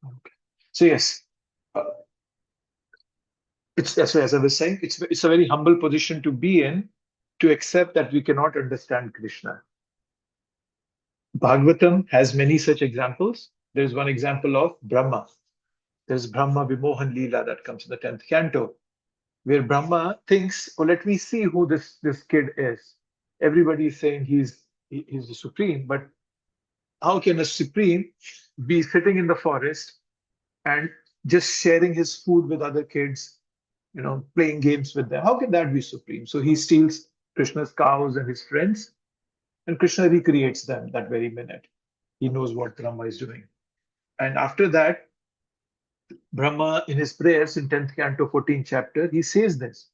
Okay. So yes, uh, it's as I was saying, it's a very humble position to be in, to accept that we cannot understand Krishna. Bhagavatam has many such examples. There's one example of Brahma. There's Brahma Vimohan Leela that comes in the 10th canto, where Brahma thinks, oh, let me see who this kid is. Everybody is saying he's the supreme, but how can a supreme be sitting in the forest and just sharing his food with other kids, playing games with them? How can that be supreme? So he steals Krishna's cows and his friends, and Krishna recreates them that very minute. He knows what Brahma is doing. And after that, Brahma, in his prayers in 10th canto, 14th chapter, he says this: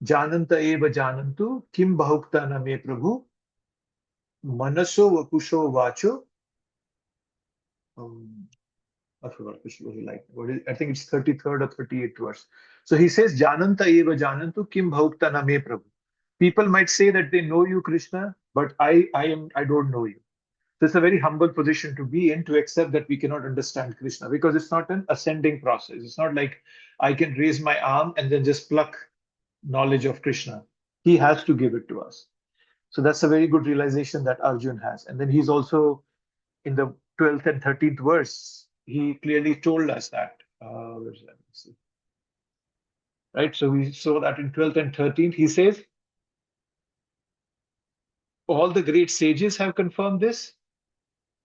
Jananta eva janantu kim bahukta na me prabhu manaso vapusho vacho. Um, I forgot which was like. I think it's 33rd or 38th verse. So he says, Jananta eva janantu kim bahukta na me prabhu. People might say that they know you, Krishna, but I don't know you. So it's a very humble position to be in, to accept that we cannot understand Krishna, because it's not an ascending process. It's not like I can raise my arm and then just pluck knowledge of Krishna. He has to give it to us. So that's a very good realization that Arjun has. And then he's also in the 12th and 13th verse, he clearly told us that. Where's that? Let's see. Right? So we saw that in 12th and 13th, he says, all the great sages have confirmed this.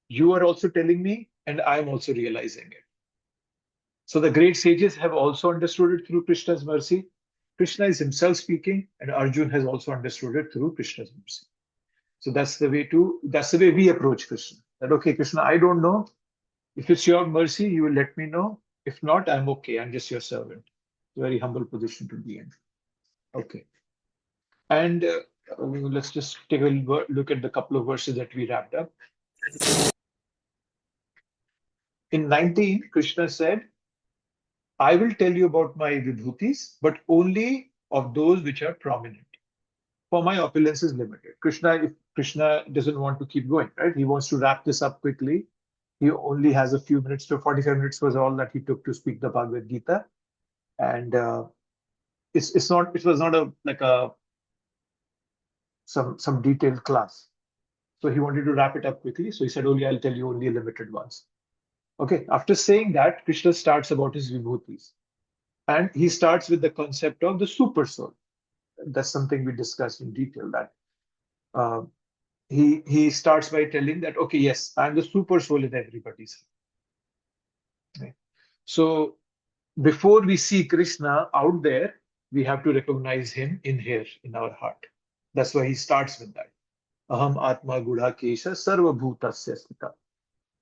You are also telling me, and I'm also realizing it. So the great sages have also understood it through Krishna's mercy. Krishna is himself speaking, and Arjun has also understood it through Krishna's mercy. So that's the way we approach Krishna. That, okay, Krishna, I don't know. If it's your mercy, you will let me know. If not, I'm okay. I'm just your servant. It's a very humble position to be in. Okay. And let's just take a look at the couple of verses that we wrapped up. In 19, Krishna said, I will tell you about my vibhutis, but only of those which are prominent. For my opulence is limited. If Krishna doesn't want to keep going, right? He wants to wrap this up quickly. He only has a few minutes. To 45 minutes was all that he took to speak the Bhagavad Gita, and it was not a like a some detailed class. So he wanted to wrap it up quickly. So he said, only I'll tell you only limited ones. Okay. After saying that, Krishna starts about his vibhutis, and he starts with the concept of the super soul. That's something we discussed in detail. That uh, he starts by telling that, okay, yes, I'm the super soul in everybody's life. Right? So before we see Krishna out there, we have to recognize him in here, in our heart. That's why he starts with that. Aham Atma Gudha Kesha Sarva Bhutasya Sthita.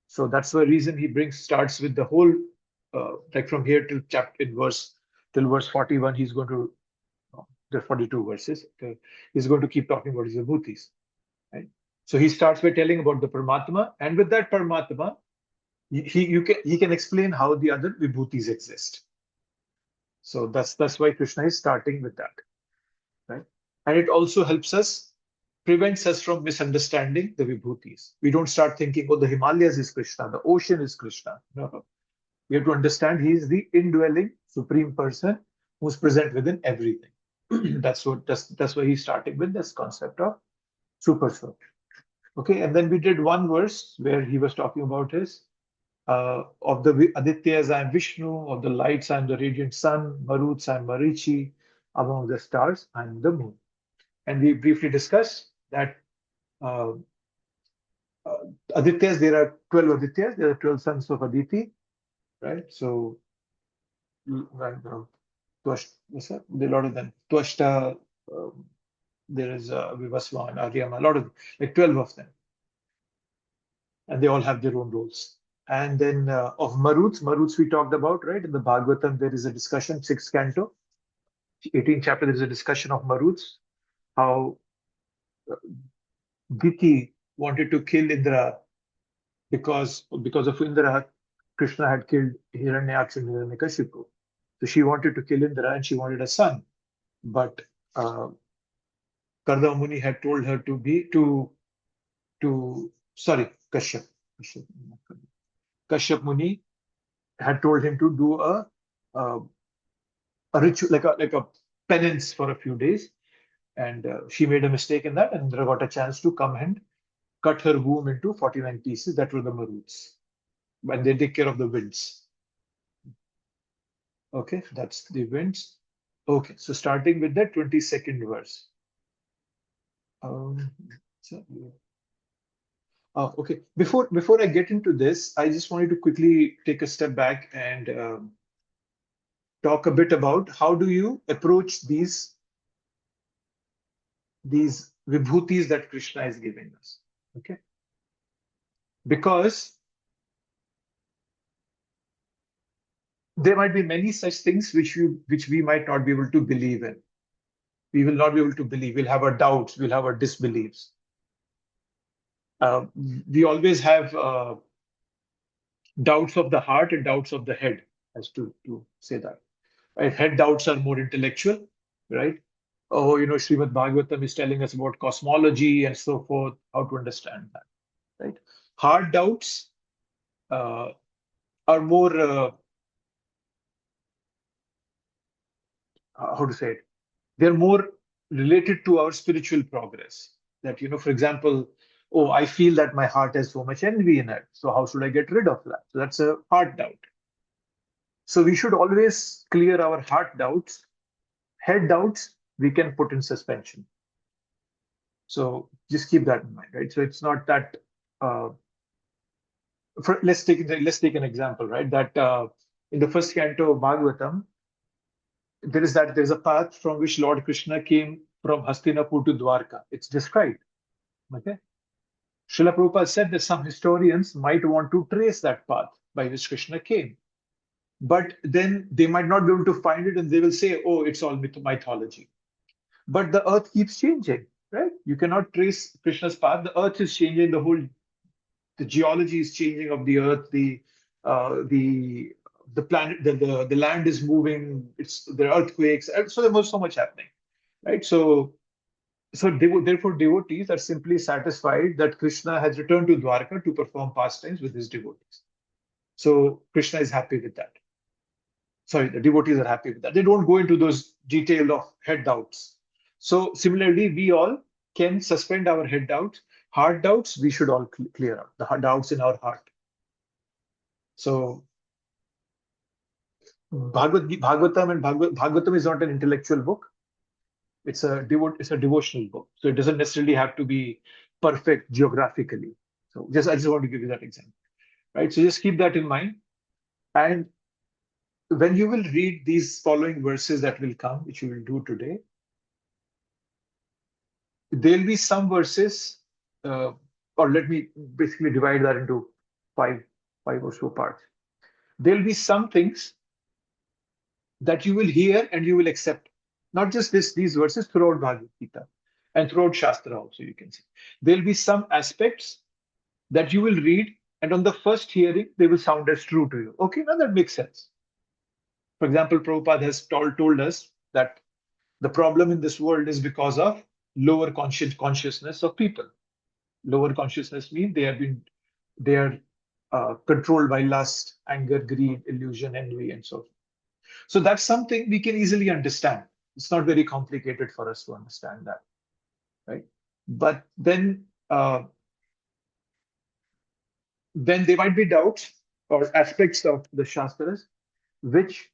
So that's the reason he starts with the whole, like from here till chapter till verse 41. He's going to the 42 verses. He's going to keep talking about his vibhutis. Right? So he starts by telling about the Paramatma, and with that Paramatma, he can explain how the other vibhutis exist. So that's why Krishna is starting with that, right? And it also prevents us from misunderstanding the vibhutis. We don't start thinking, oh, the Himalayas is Krishna, the ocean is Krishna. No. We have to understand he is the indwelling supreme person who's present within everything. that's why he's starting with this concept of super soul. Okay, and then we did one verse where he was talking about his of the Adityas, I am Vishnu, of the lights, I am the radiant sun, Maruts, I am Marichi, among the stars, I am the moon. And we briefly discussed that uh, uh, Adityas, there are 12 Adityas, there are 12 sons of Aditi, right? So, what's that? There are a lot of them. Twashta, um, there is Vivaswan, Aryama, a lot of, like 12 of them. And they all have their own roles. And then of Maruts we talked about, right? In the Bhagavatam, there is a discussion, 6th canto, 18th chapter, there is a discussion of Maruts, how Diti wanted to kill Indra because of Indra, Krishna had killed Hiranyaksha and Hiranyakashipu. So she wanted to kill Indra and she wanted a son. But uh, Kardama Muni had told her to sorry, Kashyap Muni had told him to do a ritual, like a penance for a few days, and she made a mistake in that, and Indra got a chance to come and cut her womb into 49 pieces. That were the Maruts, and they take care of the winds. Okay, that's the winds. Okay, so starting with the 22nd verse. Um, so, okay. Before I get into this, I just wanted to quickly take a step back and talk a bit about how do you approach these vibhutis that Krishna is giving us. Okay, because there might be many such things which we might not be able to believe in. We will not be able to believe. We'll have our doubts. We'll have our disbeliefs. Uh, we always have doubts of the heart and doubts of the head, as to say that. Right? Head doubts are more intellectual, right? Oh, Srimad Bhagavatam is telling us about cosmology and so forth, how to understand that, right? Heart doubts uh, are more, how to say it? They're more related to our spiritual progress. That, for example, oh, I feel that my heart has so much envy in it. So how should I get rid of that? So that's a heart doubt. So we should always clear our heart doubts. Head doubts, we can put in suspension. So just keep that in mind, right? So it's not that. Uh, let's take an example, right? That in the first canto of Bhagavatam, there's a path from which Lord Krishna came from Hastinapur to Dwarka. It's described. Okay. Srila Prabhupada said that some historians might want to trace that path by which Krishna came. But then they might not be able to find it and they will say, oh, it's all mythology. But the earth keeps changing, right? You cannot trace Krishna's path. The earth is changing, the geology is changing of the earth, the planet, the land is moving, there are earthquakes, so there was so much happening, right? Therefore, devotees are simply satisfied that Krishna has returned to Dwarka to perform pastimes with his devotees. So Krishna is happy with that. Sorry, the devotees are happy with that. They don't go into those detail of head doubts. So similarly, we all can suspend our head doubts. Heart doubts, we should all clear out the doubts in our heart. So Bhagavatam Bhagavatam is not an intellectual book. It's a devotional book. So it doesn't necessarily have to be perfect geographically. So I just want to give you that example, right? So just keep that in mind. And when you will read these following verses that will come, which you will do today, there'll be some verses, or let me basically divide that into five or so parts. There'll be some things that you will hear and you will accept. Not just these verses, throughout Bhagavad Gita and throughout Shastra also, you can see. There'll be some aspects that you will read, and on the first hearing, they will sound as true to you. Okay, now that makes sense. For example, Prabhupada has told us that the problem in this world is because of lower consciousness of people. Lower consciousness means they are controlled by lust, anger, greed, illusion, envy, and so forth. So that's something we can easily understand. It's not very complicated for us to understand that, right? But then there might be doubts or aspects of the Shastras which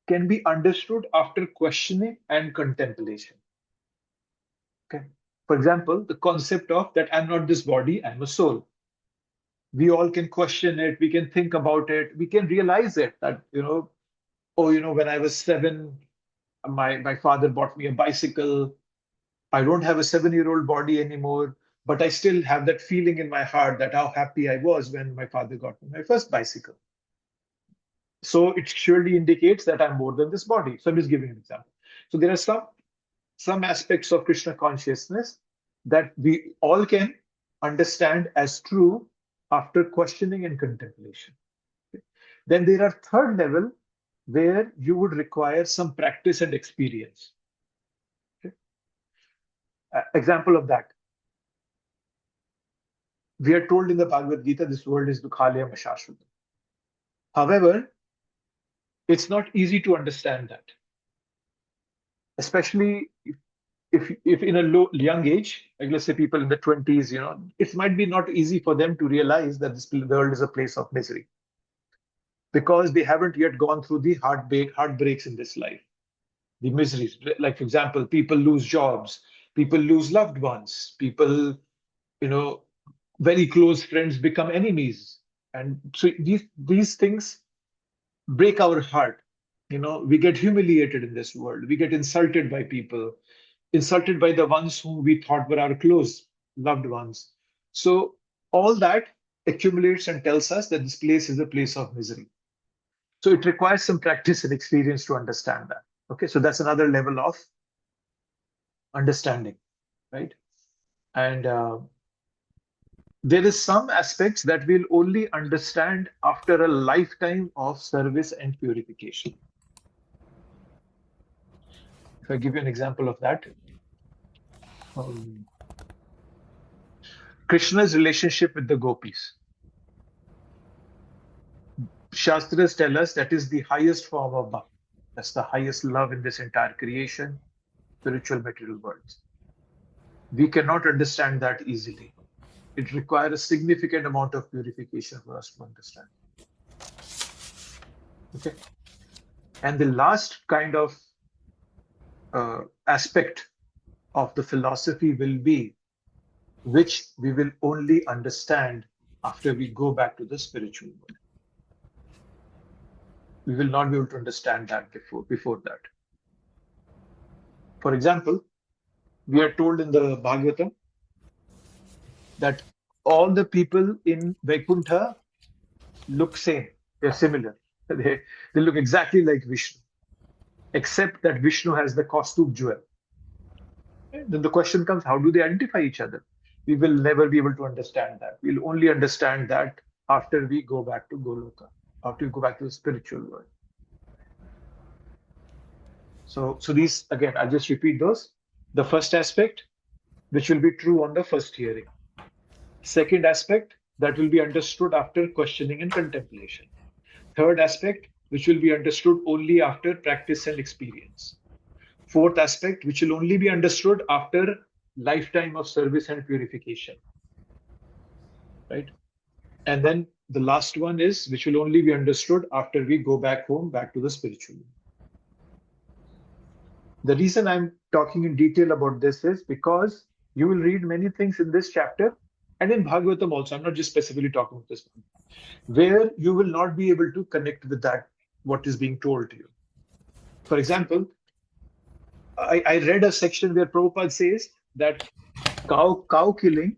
can be understood after questioning and contemplation. Okay. For example, the concept of that I'm not this body, I'm a soul. We all can question it, we can think about it, we can realize it that, oh, when I was 7, my father bought me a bicycle. I don't have a 7-year-old body anymore, but I still have that feeling in my heart that how happy I was when my father got me my first bicycle. So it surely indicates that I'm more than this body. So I'm just giving an example. So there are some aspects of Krishna consciousness that we all can understand as true after questioning and contemplation. Okay. Then there are third level where you would require some practice and experience. Okay. Example of that. We are told in the Bhagavad Gita, this world is Dukhalayam Ashashvatam. However, it's not easy to understand that, especially if in a young age, like let's say people in the 20s, it might be not easy for them to realize that this world is a place of misery because they haven't yet gone through the heartbreaks in this life, the miseries. Like, for example, people lose jobs, people lose loved ones, people, you know, very close friends become enemies. And so these things break our heart. We get humiliated in this world. We get insulted by people, insulted by the ones whom we thought were our close loved ones. So all that accumulates and tells us that this place is a place of misery. So it requires some practice and experience to understand that. Okay, so that's another level of understanding, right? And there is some aspects that we'll only understand after a lifetime of service and purification. If I give you an example of that, Krishna's relationship with the gopis. Shastras tell us that is the highest form of bhakti. That's the highest love in this entire creation, spiritual material worlds. We cannot understand that easily. It requires a significant amount of purification for us to understand. Okay. And the last kind of aspect of the philosophy will be, which we will only understand after we go back to the spiritual world. We will not be able to understand that before that. For example, we are told in the Bhagavatam that all the people in Vaikuntha look same. They're similar. They look exactly like Vishnu, except that Vishnu has the Kaustubh jewel. And then the question comes, how do they identify each other? We will never be able to understand that. We'll only understand that after we go back to Goloka, after we go back to the spiritual world. So these, again, I'll just repeat those. The first aspect, which will be true on the first hearing. Second aspect, that will be understood after questioning and contemplation. Third aspect, which will be understood only after practice and experience. Fourth aspect, which will only be understood after lifetime of service and purification. Right? And then the last one is, which will only be understood after we go back home, back to the spiritual world. The reason I'm talking in detail about this is because you will read many things in this chapter and in Bhagavatam also. I'm not just specifically talking about this one, where you will not be able to connect with that, what is being told to you. For example, I read a section where Prabhupada says that cow killing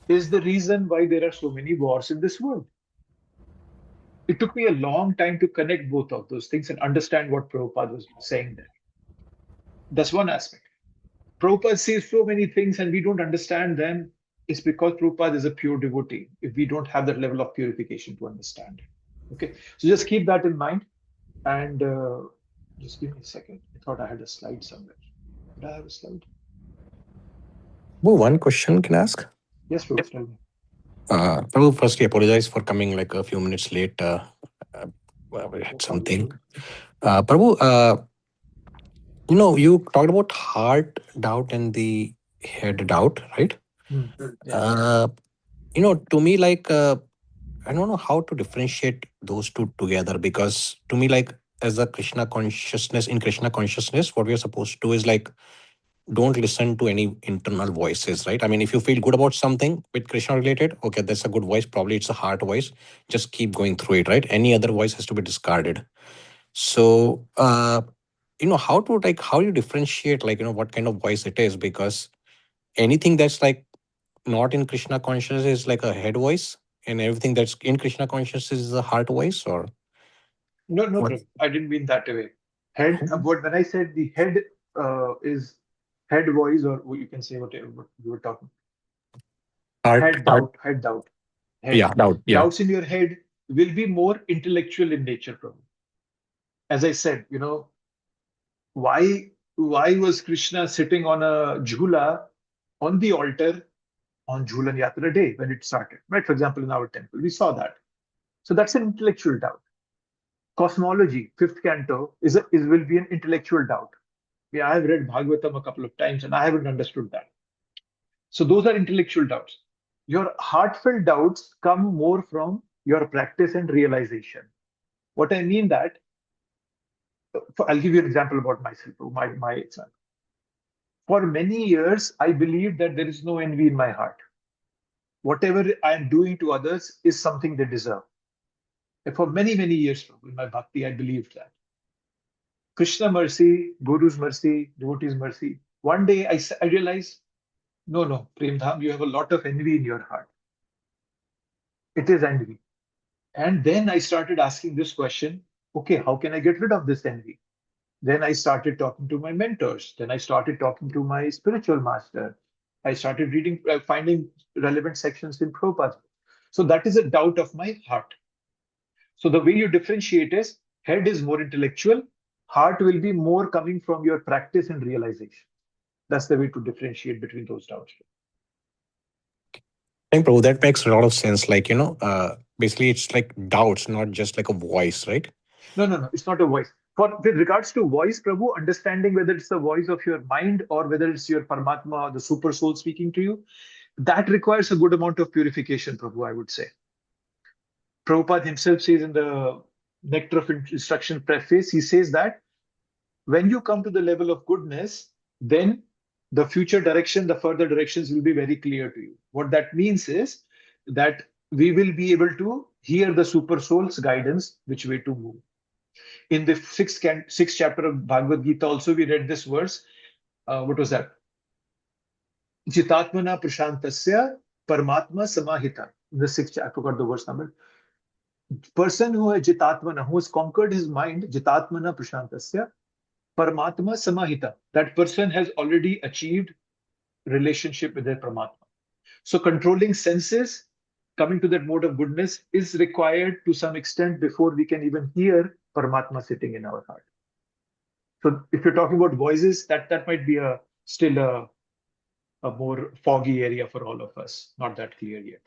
is the reason why there are so many wars in this world. It took me a long time to connect both of those things and understand what Prabhupada was saying there. That's one aspect. Prabhupada says so many things and we don't understand them. It's because Prabhupada is a pure devotee. If we don't have that level of purification to understand. Okay, so just keep that in mind. And just give me a second. I thought I had a slide somewhere. Did I have a slide? Well, one question can I ask? Yes, Prabhu, tell me. Prabhu, firstly, apologize for coming like a few minutes late. We had something. Prabhu, you talked about heart doubt and the head doubt, right? Yeah. To me, like, I don't know how to differentiate those two together, because to me, like, as a Krishna consciousness, in Krishna consciousness, what we are supposed to do is like, don't listen to any internal voices, right? I mean, if you feel good about something with Krishna related, okay, that's a good voice. Probably it's a heart voice. Just keep going through it, right? Any other voice has to be discarded. So, how do you differentiate, like, what kind of voice it is? Because anything that's like not in Krishna consciousness is like a head voice, and everything that's in Krishna consciousness is a heart voice, or No, what? Prabhu, I didn't mean that way. Head, when I said the head is head voice, or you can say whatever what you were talking. Head doubt. Head. Yeah, doubt. Yeah. Doubts in your head will be more intellectual in nature, Prabhu. As I said, why was Krishna sitting on a jhula on the altar on Jhulan Yatra day when it started? Right? For example, in our temple, we saw that. So that's an intellectual doubt. Cosmology, fifth canto, will be an intellectual doubt. Yeah, I have read Bhagavatam a couple of times and I haven't understood that. So those are intellectual doubts. Your heartfelt doubts come more from your practice and realization. What I mean that, I'll give you an example about myself, my example. For many years, I believed that there is no envy in my heart. Whatever I am doing to others is something they deserve. And for many, many years in my bhakti, I believed that. Krishna mercy, Guru's mercy, devotee's mercy. One day I realized, no, Prem Dham, you have a lot of envy in your heart. It is envy. And then I started asking this question, okay, how can I get rid of this envy? Then I started talking to my mentors. Then I started talking to my spiritual master. I started reading, finding relevant sections in Prabhupada. So that is a doubt of my heart. So the way you differentiate is head is more intellectual, heart will be more coming from your practice and realization. That's the way to differentiate between those doubts. I think, Prabhu, that makes a lot of sense. Like, basically it's like doubts, not just like a voice, right? No. It's not a voice. With regards to voice, Prabhu, understanding whether it's the voice of your mind or whether it's your Paramatma, the super soul speaking to you, that requires a good amount of purification, Prabhu, I would say. Prabhupada himself says in the Nectar of Instruction preface, he says that when you come to the level of goodness, then the future direction, the further directions will be very clear to you. What that means is that we will be able to hear the super soul's guidance, which way to move. In the sixth chapter of Bhagavad Gita, also we read this verse. What was that? Jitatmana prashantasya paramatma samahita. In the sixth chapter, I forgot the verse number. Person who has jitatmana, who has conquered his mind, jitatmana prashantasya paramatma samahita. That person has already achieved relationship with their Paramatma. So controlling senses, coming to that mode of goodness is required to some extent before we can even hear Paramatma sitting in our heart. So if you're talking about voices, that might be still a more foggy area for all of us, not that clear yet.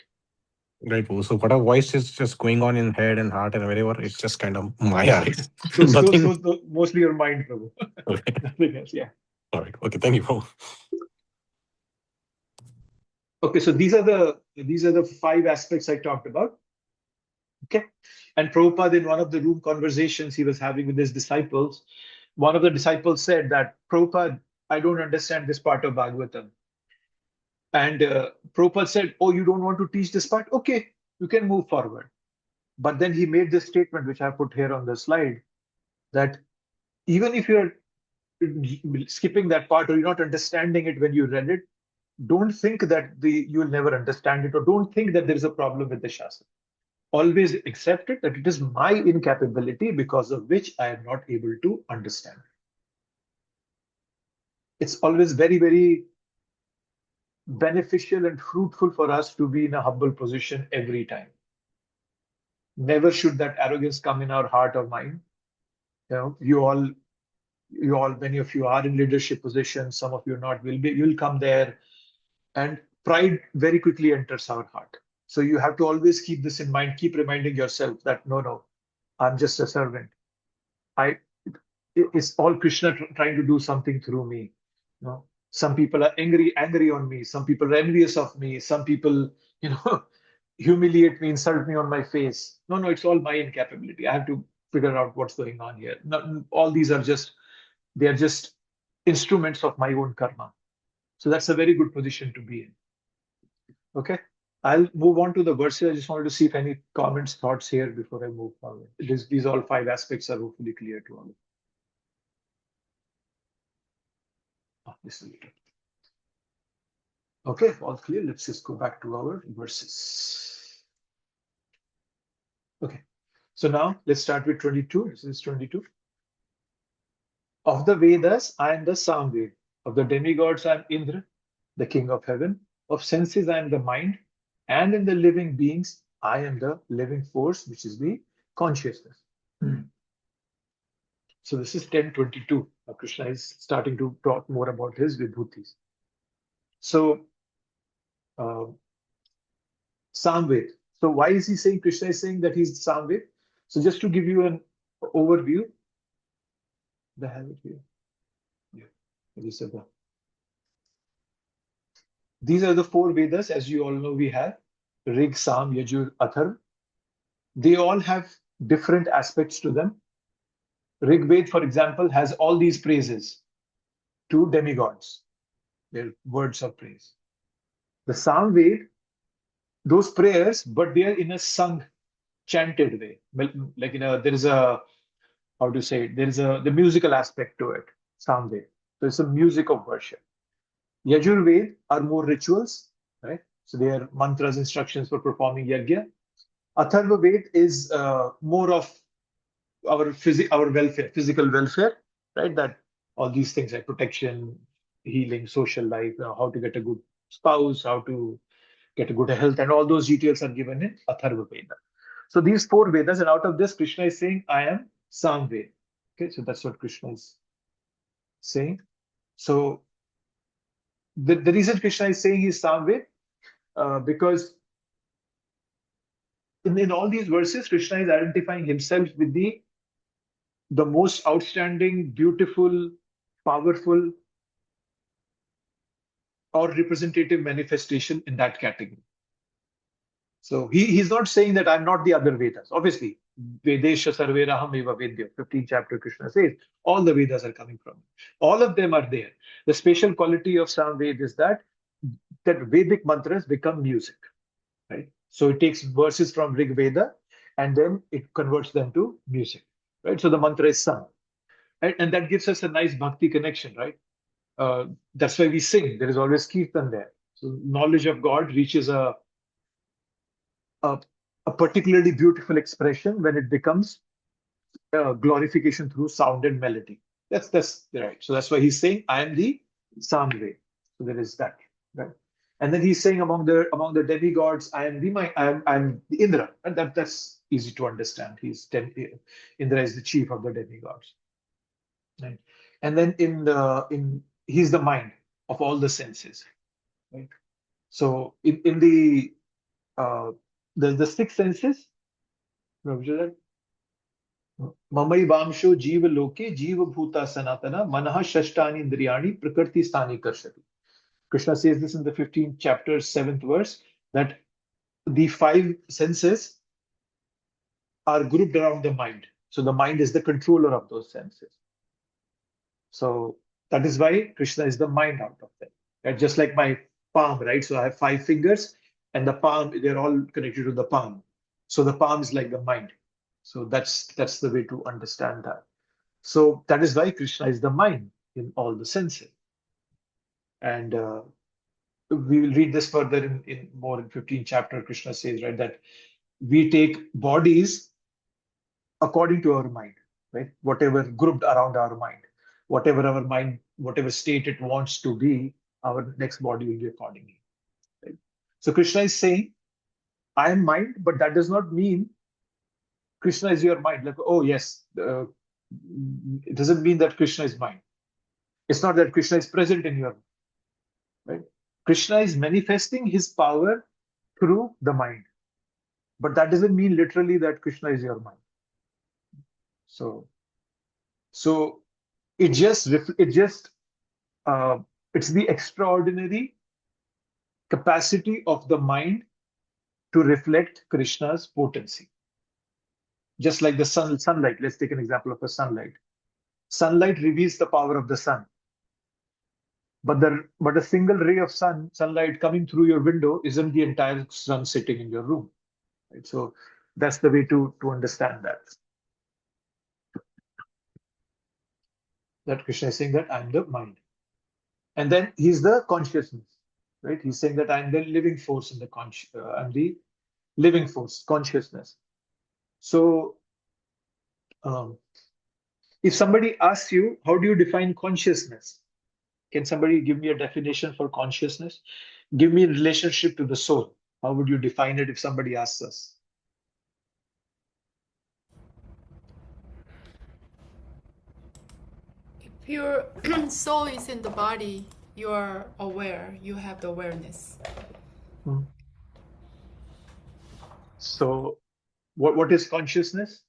Right, Prabhu. So what a voice is just going on in head and heart and wherever, it's just kind of Maya. Those mostly your mind, Prabhu. Okay. Nothing else, yeah. All right. Okay, thank you, Prabhu. Okay, so these are the 5 aspects I talked about. Okay. And Prabhupada, in one of the room conversations he was having with his disciples, one of the disciples said that, Prabhupada, I don't understand this part of Bhagavatam. And Prabhupada said, oh, you don't want to teach this part? Okay, you can move forward. But then he made this statement, which I put here on the slide, that even if you're skipping that part or you're not understanding it when you read it, don't think that you'll never understand it, or don't think that there is a problem with the Shastra. Always accept it, that it is my incapability because of which I am not able to understand. It's always very, very beneficial and fruitful for us to be in a humble position every time. Never should that arrogance come in our heart or mind. You all, many of you are in leadership positions, some of you not, you'll come there, and pride very quickly enters our heart. So you have to always keep this in mind, keep reminding yourself that no, I'm just a servant. It's all Krishna trying to do something through me. Some people are angry on me. Some people are envious of me. Some people, humiliate me, insult me on my face. No, it's all my incapability. I have to figure out what's going on here. All these are just instruments of my own karma. So that's a very good position to be in. Okay. I'll move on to the verses. I just wanted to see if any comments, thoughts here before I move forward. These all 5 aspects are hopefully clear to all of you. This is it. Okay, all clear. Let's just go back to our verses. Okay, so now let's start with 22. This is 22. Of the Vedas, I am the Samved. Of the demigods, I am Indra, the king of heaven. Of senses, I am the mind. And in the living beings, I am the living force, which is the consciousness. So this is 10:22. Krishna is starting to talk more about his vibhutis. So, Samved. So why is he saying, Krishna is saying that he's Samved? So just to give you overview. They have it here. Yeah, you said that. These are the 4 Vedas, as you all know. We have Rig, Sam, Yajur, Atharva. They all have different aspects to them. Rig Ved, for example, has all these praises to demigods. They're words of praise. The Sam Ved, those prayers, but they are in a sung, chanted way. Like, there is a, how to say it, there is the musical aspect to it, Sam Ved. So it's a music of worship. Yajur Ved are more rituals, right? So they are mantras, instructions for performing yajna. Atharva Ved is more of our welfare, physical welfare, right? That all these things like protection, healing, social life, how to get a good spouse, how to get a good health, and all those details are given in Atharva Veda. So these 4 Vedas, and out of this, Krishna is saying, I am Samved. Okay, so that's what Krishna is saying. So the reason Krishna is saying he's Samved, because in all these verses, Krishna is identifying himself with the most outstanding, beautiful, powerful, or representative manifestation in that category. So he's not saying that I'm not the other Vedas. Obviously, Vedesha Sarveraham Eva Vedya, 15th chapter, Krishna says, all the Vedas are coming from me. All of them are there. The special quality of Samved is that Vedic mantras become music, right? So it takes verses from Rig Veda and then it converts them to music, right? So the mantra is sung. Right? And that gives us a nice bhakti connection, right? That's why we sing. There is always kirtan there. So knowledge of God reaches a, a particularly beautiful expression when it becomes glorification through sound and melody. That's right. So that's why he's saying, I am the Samve. So there is that, right? And then he's saying among the demigods, I'm the Indra, and that's easy to understand. Indra is the chief of the demigods, right? And then he's the mind of all the senses, right? So in the 6 senses, Mamai Vamsho Jiva Loke Jiva Bhuta Sanatana Manaha Shashtani Indriyani Prakriti Stani Karshati. Krishna says this in the 15th chapter, 7th verse, that the 5 senses are grouped around the mind. So the mind is the controller of those senses. So that is why Krishna is the mind out of them. Right? Just like my palm, right? So I have 5 fingers, and the palm, they're all connected to the palm. So the palm is like the mind. So that's the way to understand that. So that is why Krishna is the mind in all the senses. And we will read this further in 15th chapter. Krishna says, right, that we take bodies according to our mind, right? Whatever grouped around our mind, whatever state it wants to be, our next body will be accordingly. Right? So Krishna is saying, I am mind, but that does not mean Krishna is your mind. Like, oh yes, it doesn't mean that Krishna is mind. It's not that Krishna is present in your mind, right? Krishna is manifesting his power through the mind, but that doesn't mean literally that Krishna is your mind. So it's the extraordinary capacity of the mind to reflect Krishna's potency. Just like the sunlight. Let's take an example of a sunlight. Sunlight reveals the power of the sun. But a single ray of sunlight coming through your window isn't the entire sun sitting in your room. Right? So that's the way to understand that. That Krishna is saying that I'm the mind. And then he's the consciousness. Right? He's saying that I'm the living force in the I'm the living force, consciousness. So if somebody asks you, how do you define consciousness? Can somebody give me a definition for consciousness? Give me a relationship to the soul. How would you define it if somebody asks us? If your soul is in the body, you are aware, you have the awareness. So what is consciousness?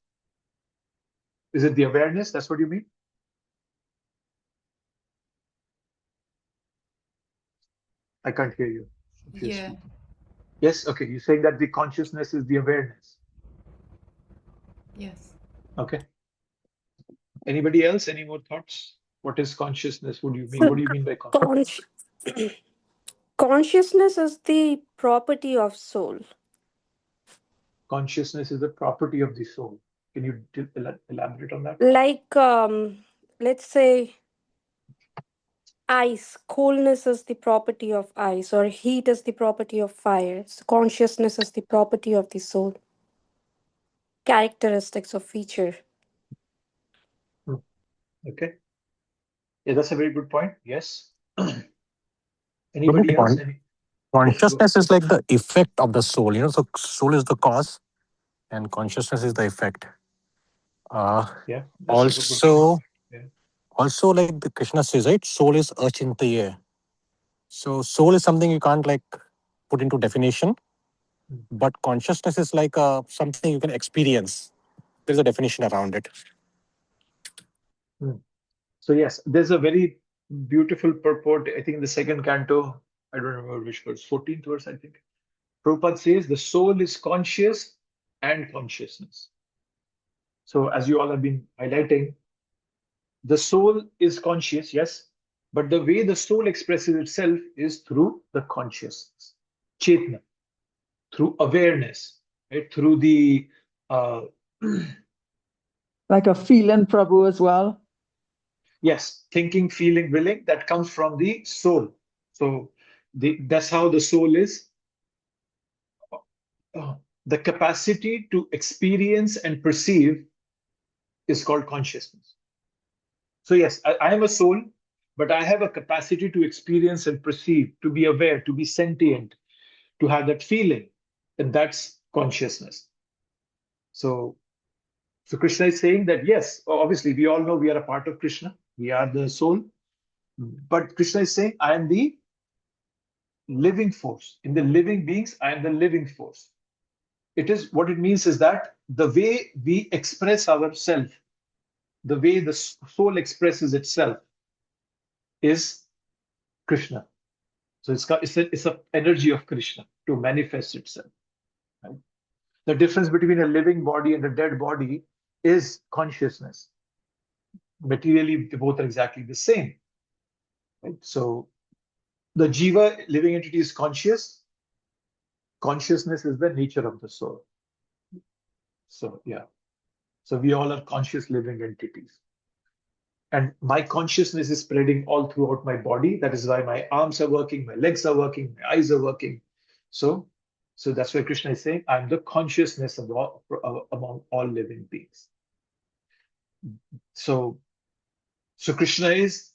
Is it the awareness? That's what you mean? I can't hear you. Yeah. Yes, okay. You're saying that the consciousness is the awareness. Yes. Okay. Anybody else? Any more thoughts? What is consciousness? What do you mean? So What do you mean by consciousness? consciousness is the property of soul. Consciousness is the property of the soul. Can you elaborate on that? Like, let's say, ice. Coolness is the property of ice, or heat is the property of fire. So consciousness is the property of the soul. Characteristics of feature. Okay. Yeah, that's a very good point. Yes. Good Anybody else? point. Consciousness is like the effect of the soul, so soul is the cause and consciousness is the effect. Yeah, that's a good point. Also, Yeah. also like the Krishna says, right? Soul is achintaya. So soul is something you can't like put into definition, but consciousness is like something you can experience. There's a definition around it. So yes, there's a very beautiful purport. I think in the second canto, I don't remember which verse, 14th verse, I think. Prabhupada says the soul is conscious and consciousness. So as you all have been highlighting, the soul is conscious, yes, but the way the soul expresses itself is through the consciousness, chetna, through awareness, right? Through the like a feeling, Prabhu, as well. yes, thinking, feeling, willing, that comes from the soul. So that's how the soul is. The capacity to experience and perceive is called consciousness. So yes, I am a soul, but I have a capacity to experience and perceive, to be aware, to be sentient, to have that feeling, and that's consciousness. So Krishna is saying that yes, obviously we all know we are a part of Krishna, we are the soul, but Krishna is saying I am the living force. In the living beings, I am the living force. It is what it means is that the way we express ourselves, the way the soul expresses itself is Krishna. So it's an energy of Krishna to manifest itself. Right? The difference between a living body and a dead body is consciousness. Materially, they both are exactly the same. Right? So the jiva, living entity, is conscious. Consciousness is the nature of the soul. So yeah. So we all are conscious living entities. And my consciousness is spreading all throughout my body. That is why my arms are working, my legs are working, my eyes are working. So that's why Krishna is saying, I'm the consciousness among all living beings. So Krishna is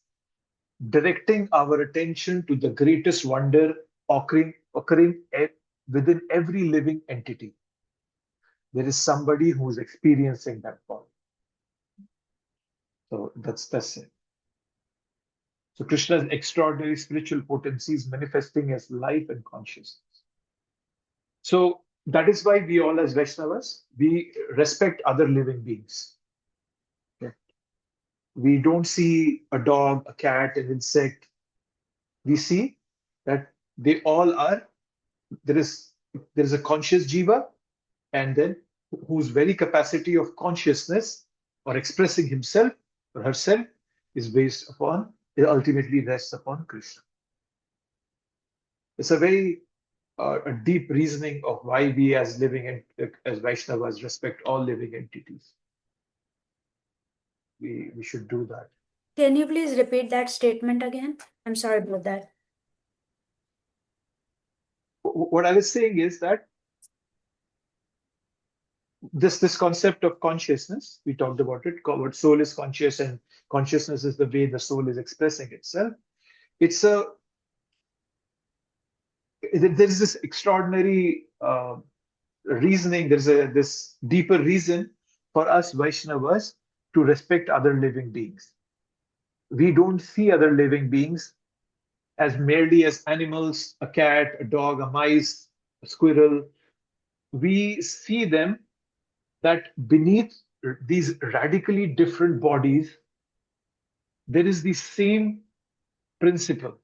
directing our attention to the greatest wonder occurring within every living entity. There is somebody who is experiencing that wonder. So that's it. So Krishna's extraordinary spiritual potency is manifesting as life and consciousness. So that is why we all as Vaishnavas, we respect other living beings. Okay? We don't see a dog, a cat, an insect. We see that they all are, there is a conscious jiva, and then whose very capacity of consciousness or expressing himself or herself is based upon, it ultimately rests upon Krishna. It's a very a deep reasoning of why we as as Vaishnavas respect all living entities. We should do that. Can you please repeat that statement again? I'm sorry about that. What I was saying is that this concept of consciousness, we talked about it, what soul is conscious and consciousness is the way the soul is expressing itself. There's this extraordinary reasoning, there's this deeper reason for us Vaishnavas to respect other living beings. We don't see other living beings as merely as animals, a cat, a dog, a mice, a squirrel. We see them that beneath these radically different bodies, there is the same principle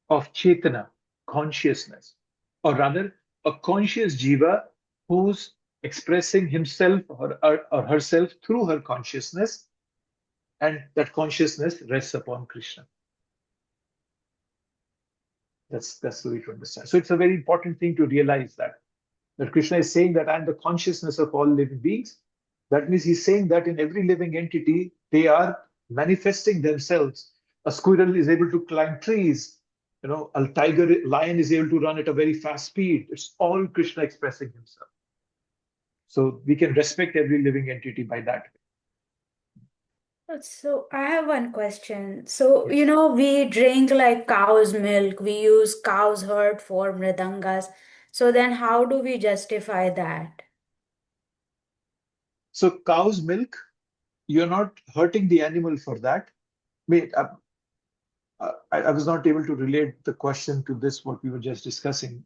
of chetana, consciousness, or rather, a conscious jiva who's expressing himself or herself through her consciousness, and that consciousness rests upon Krishna. That's the way to understand. So it's a very important thing to realize that Krishna is saying that I am the consciousness of all living beings. That means he's saying that in every living entity, they are manifesting themselves. A squirrel is able to climb trees. A lion is able to run at a very fast speed. It's all Krishna expressing himself. So we can respect every living entity by that. So I have one question. So, Yes. we drink like cow's milk, we use cow's herd for mridangas. So then how do we justify that? So cow's milk, you're not hurting the animal for that. Wait, I was not able to relate the question to this, what we were just discussing.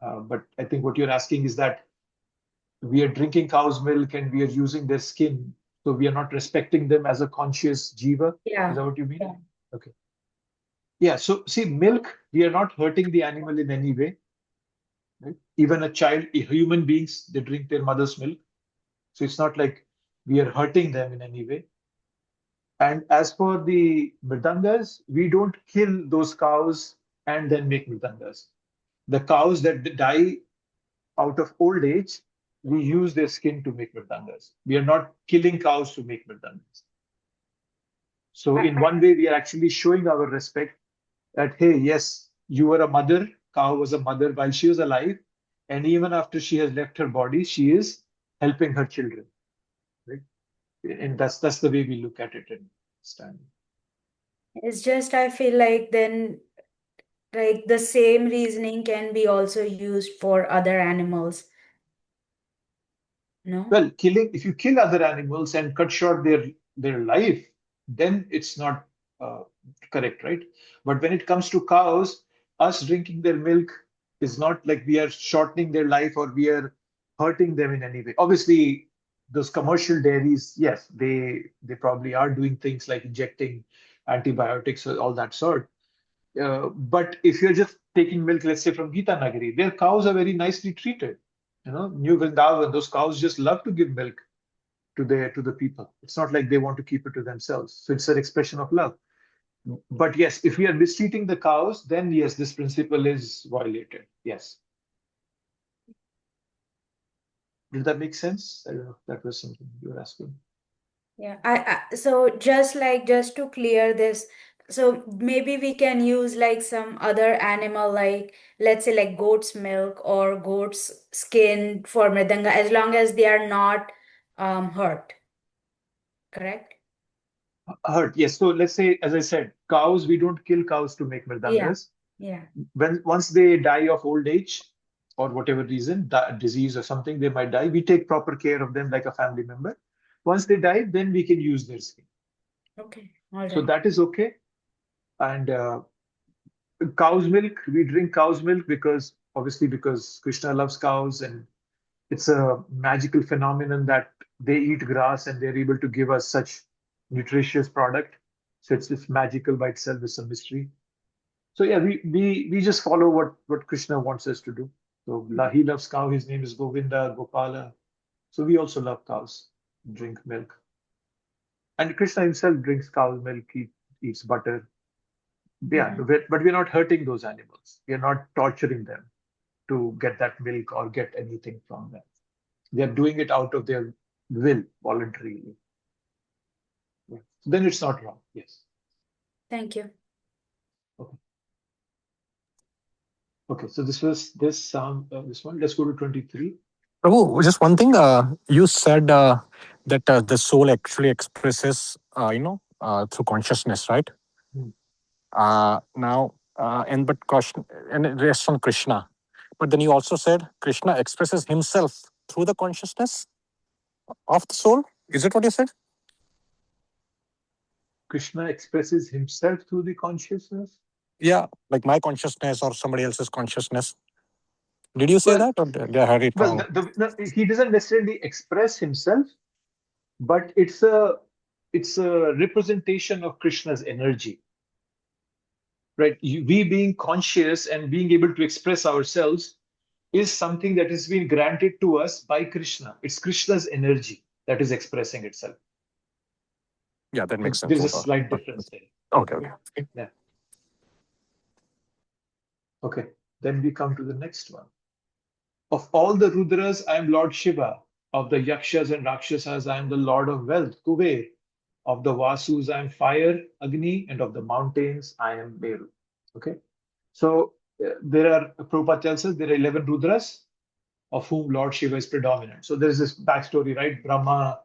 But I think what you're asking is that we are drinking cow's milk and we are using their skin. So we are not respecting them as a conscious jiva. Yeah. Is that what you mean? Yeah. Okay. Yeah. So see, milk, we are not hurting the animal in any way. Right? Even a human beings, they drink their mother's milk. So it's not like we are hurting them in any way. And as for the mridangas, we don't kill those cows and then make mridangas. The cows that die out of old age, we use their skin to make mridangas. We are not killing cows to make mridangas. So in one way, we are actually showing our respect that, hey, yes, you were a mother, cow was a mother while she was alive. And even after she has left her body, she is helping her children. Right? And that's the way we look at it and stand. It's just I feel like then like the same reasoning can be also used for other animals. No? Well, if you kill other animals and cut short their life, then it's not correct, right? But when it comes to cows, us drinking their milk is not like we are shortening their life or we are hurting them in any way. Obviously, those commercial dairies, yes, they probably are doing things like injecting antibiotics or all that sort. But if you're just taking milk, let's say from Gita Nagari, their cows are very nicely treated. New Vrindavan, those cows just love to give milk to the people. It's not like they want to keep it to themselves. So it's an expression of love. But yes, if we are mistreating the cows, then yes, this principle is violated. Yes. Did that make sense? I don't know if that was something you were asking. Yeah, so just to clear this, so maybe we can use like some other animal, like let's say like goat's milk or goat's skin for mridanga, as long as they are not hurt. Correct? Hurt, yes. So let's say, as I said, cows, we don't kill cows to make mridangas. Yeah. Once they die of old age or whatever reason, disease or something, they might die. We take proper care of them like a family member. Once they die, then we can use their skin. Okay. All right. So that is okay. And cow's milk, we drink cow's milk because Krishna loves cows, and it's a magical phenomenon that they eat grass and they're able to give us such nutritious product. So it's magical by itself. It's a mystery. So yeah, we just follow what Krishna wants us to do. So he loves cow. His name is Govinda, Gopala. So we also love cows, drink milk. And Krishna himself drinks cow's milk. He eats butter. Yeah, but we're not hurting those animals. We're not torturing them to get that milk or get anything from them. They're doing it out of their will, voluntarily. Yeah. So then it's not wrong. Yes. Thank you. Okay. So this was this one. Let's go to 23. Prabhu, just one thing. You said that the soul actually expresses, through consciousness, right? Now, and it rests on Krishna. But then you also said Krishna expresses himself through the consciousness of the soul. Is it what you said? Krishna expresses himself through the consciousness. Yeah, like my consciousness or somebody else's consciousness. Did you say that, or did I heard it wrong? Well, he doesn't necessarily express himself. but it's a representation of Krishna's energy, right? We being conscious and being able to express ourselves is something that has been granted to us by Krishna. It's Krishna's energy that is expressing itself. Yeah, that makes sense. There's a slight difference there. Okay. Yeah. Okay. Then we come to the next one. Of all the Rudras, I am Lord Shiva. Of the Yakshas and Rakshasas, I am the Lord of Wealth, Kuber. Of the Vasus, I am Fire, Agni. And of the mountains, I am Meru. Okay. So there are, Prabhupada tells us, there are 11 Rudras, of whom Lord Shiva is predominant. So there is this backstory, right? Brahma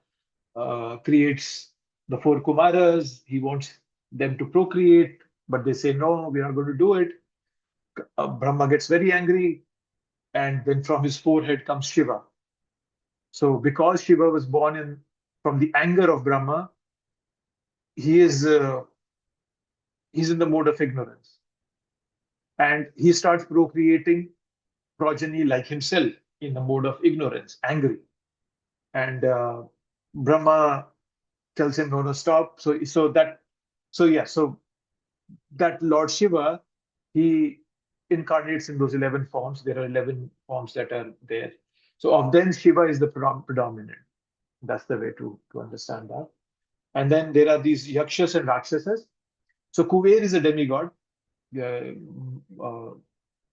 creates the 4 Kumaras. He wants them to procreate, but they say, no, we are not going to do it. Brahma gets very angry, and then from his forehead comes Shiva. So because Shiva was born from the anger of Brahma, he's in the mode of ignorance. And he starts procreating progeny like himself in the mode of ignorance, angry. And Brahma tells him, no, stop. So that Lord Shiva, he incarnates in those 11 forms. There are 11 forms that are there. So of them, Shiva is the predominant. That's the way to understand that. And then there are these Yakshas and Rakshasas. So Kuber is a demigod. Nala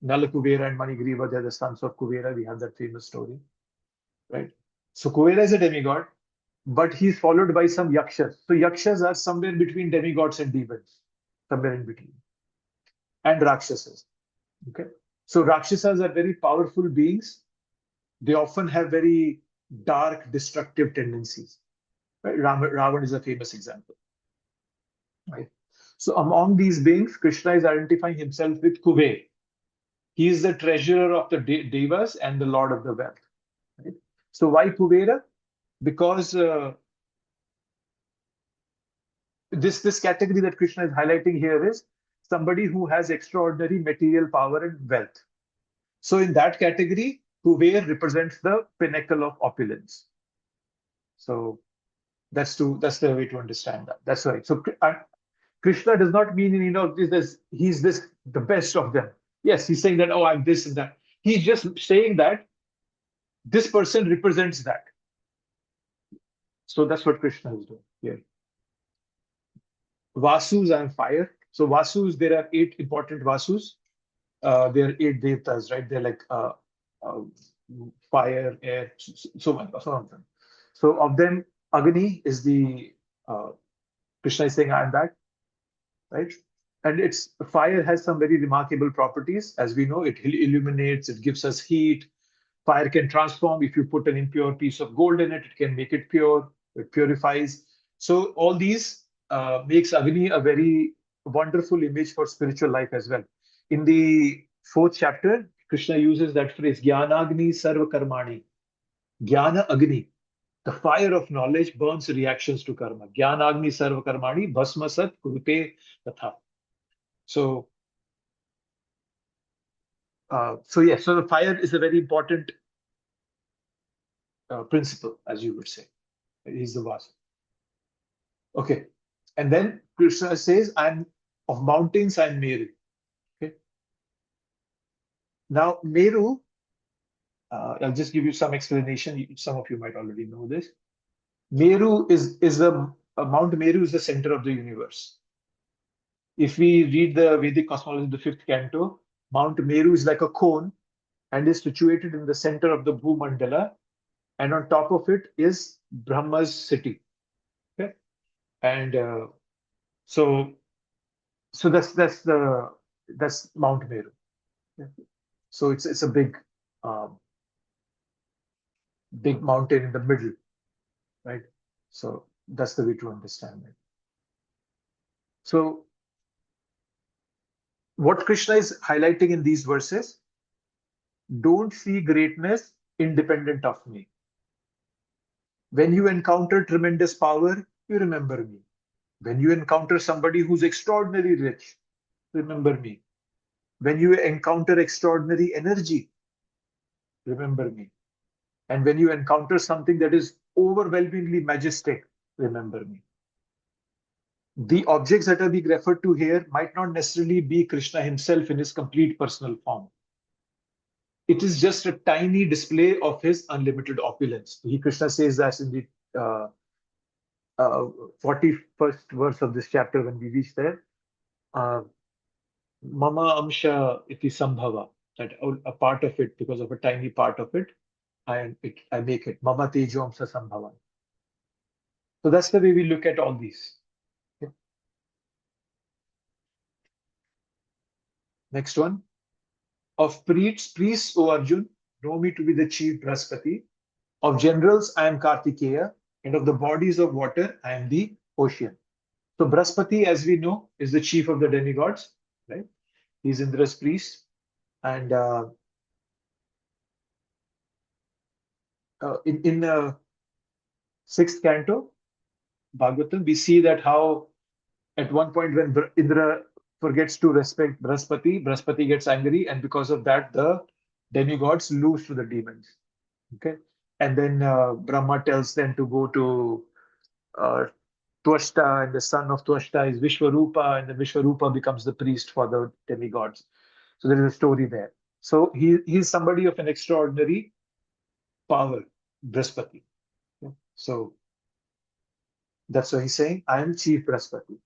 Kubera and Manigriva, they're the sons of Kubera. We have that famous story, right? So Kubera is a demigod, but he's followed by some Yakshas. So Yakshas are somewhere between demigods and demons, somewhere in between. And Rakshasas. Okay. So Rakshasas are very powerful beings. They often have very dark, destructive tendencies. Right? Ravan is a famous example. Right? So among these beings, Krishna is identifying himself with Kuber. He is the treasurer of the Devas and the Lord of the Wealth. Right? So why Kubera? Because this category that Krishna is highlighting here is somebody who has extraordinary material power and wealth. So in that category, Kuber represents the pinnacle of opulence. So that's the way to understand that. That's right. So Krishna does not mean he's the best of them. Yes, he's saying that, oh, I'm this and that. He's just saying that this person represents that. So that's what Krishna is doing here. Vasus and fire. So Vasus, there are 8 important Vasus. There are 8 Devtas, right? They're like fire, air, so on. So of them, Agni is the Krishna is saying, I am that, right? And fire has some very remarkable properties. As we know, it illuminates, it gives us heat. Fire can transform. If you put an impure piece of gold in it, it can make it pure. It purifies. So all these makes Agni a very wonderful image for spiritual life as well. In the 4th chapter, Krishna uses that phrase, Jnanagni Sarva Karmani. Jnana Agni, the fire of knowledge, burns reactions to karma. Jnanagni Sarva Karmani, Bhasma Sat Kurute Tatha. So the fire is a very important principle, as you would say. He's the Vasa. Okay. And then Krishna says, of mountains, I'm Meru. Okay. Now, Meru, I'll just give you some explanation. Some of you might already know this. Meru Mount Meru is the center of the universe. If we read the Vedic cosmology, the 5th canto, Mount Meru is like a cone and is situated in the center of the Bhumandala, and on top of it is Brahma's city. Okay, and so that's Mount Meru. Okay? So it's a big mountain in the middle, right? So that's the way to understand it. So what Krishna is highlighting in these verses, don't see greatness independent of me. When you encounter tremendous power, you remember me. When you encounter somebody who's extraordinarily rich, remember me. When you encounter extraordinary energy, remember me. And when you encounter something that is overwhelmingly majestic, remember me. The objects that are being referred to here might not necessarily be Krishna himself in his complete personal form. It is just a tiny display of his unlimited opulence. Krishna says that in the 41st verse of this chapter when we reach there. Mama amsha iti sambhava, that a part of it, because of a tiny part of it, I make it. Mama tejo amsa sambhava. So that's the way we look at all these. Okay. Next one. Of priests, O Arjun, know me to be the chief Brahaspati. Of generals, I am Kartikeya, and of the bodies of water, I am the ocean. So Brahaspati, as we know, is the chief of the demigods, right? He's Indra's priest. And in the 6th canto, Bhagavatam, we see that how at one point when Indra forgets to respect Brahaspati, Brahaspati gets angry, and because of that, the demigods lose to the demons. Okay, and then Brahma tells them to go to Tvashta, and the son of Tvashta is Vishwarupa, and the Vishwarupa becomes the priest for the demigods. So there is a story there. So he's somebody of an extraordinary power, Brahaspati. Okay? So that's what he's saying. I am chief Brahaspati.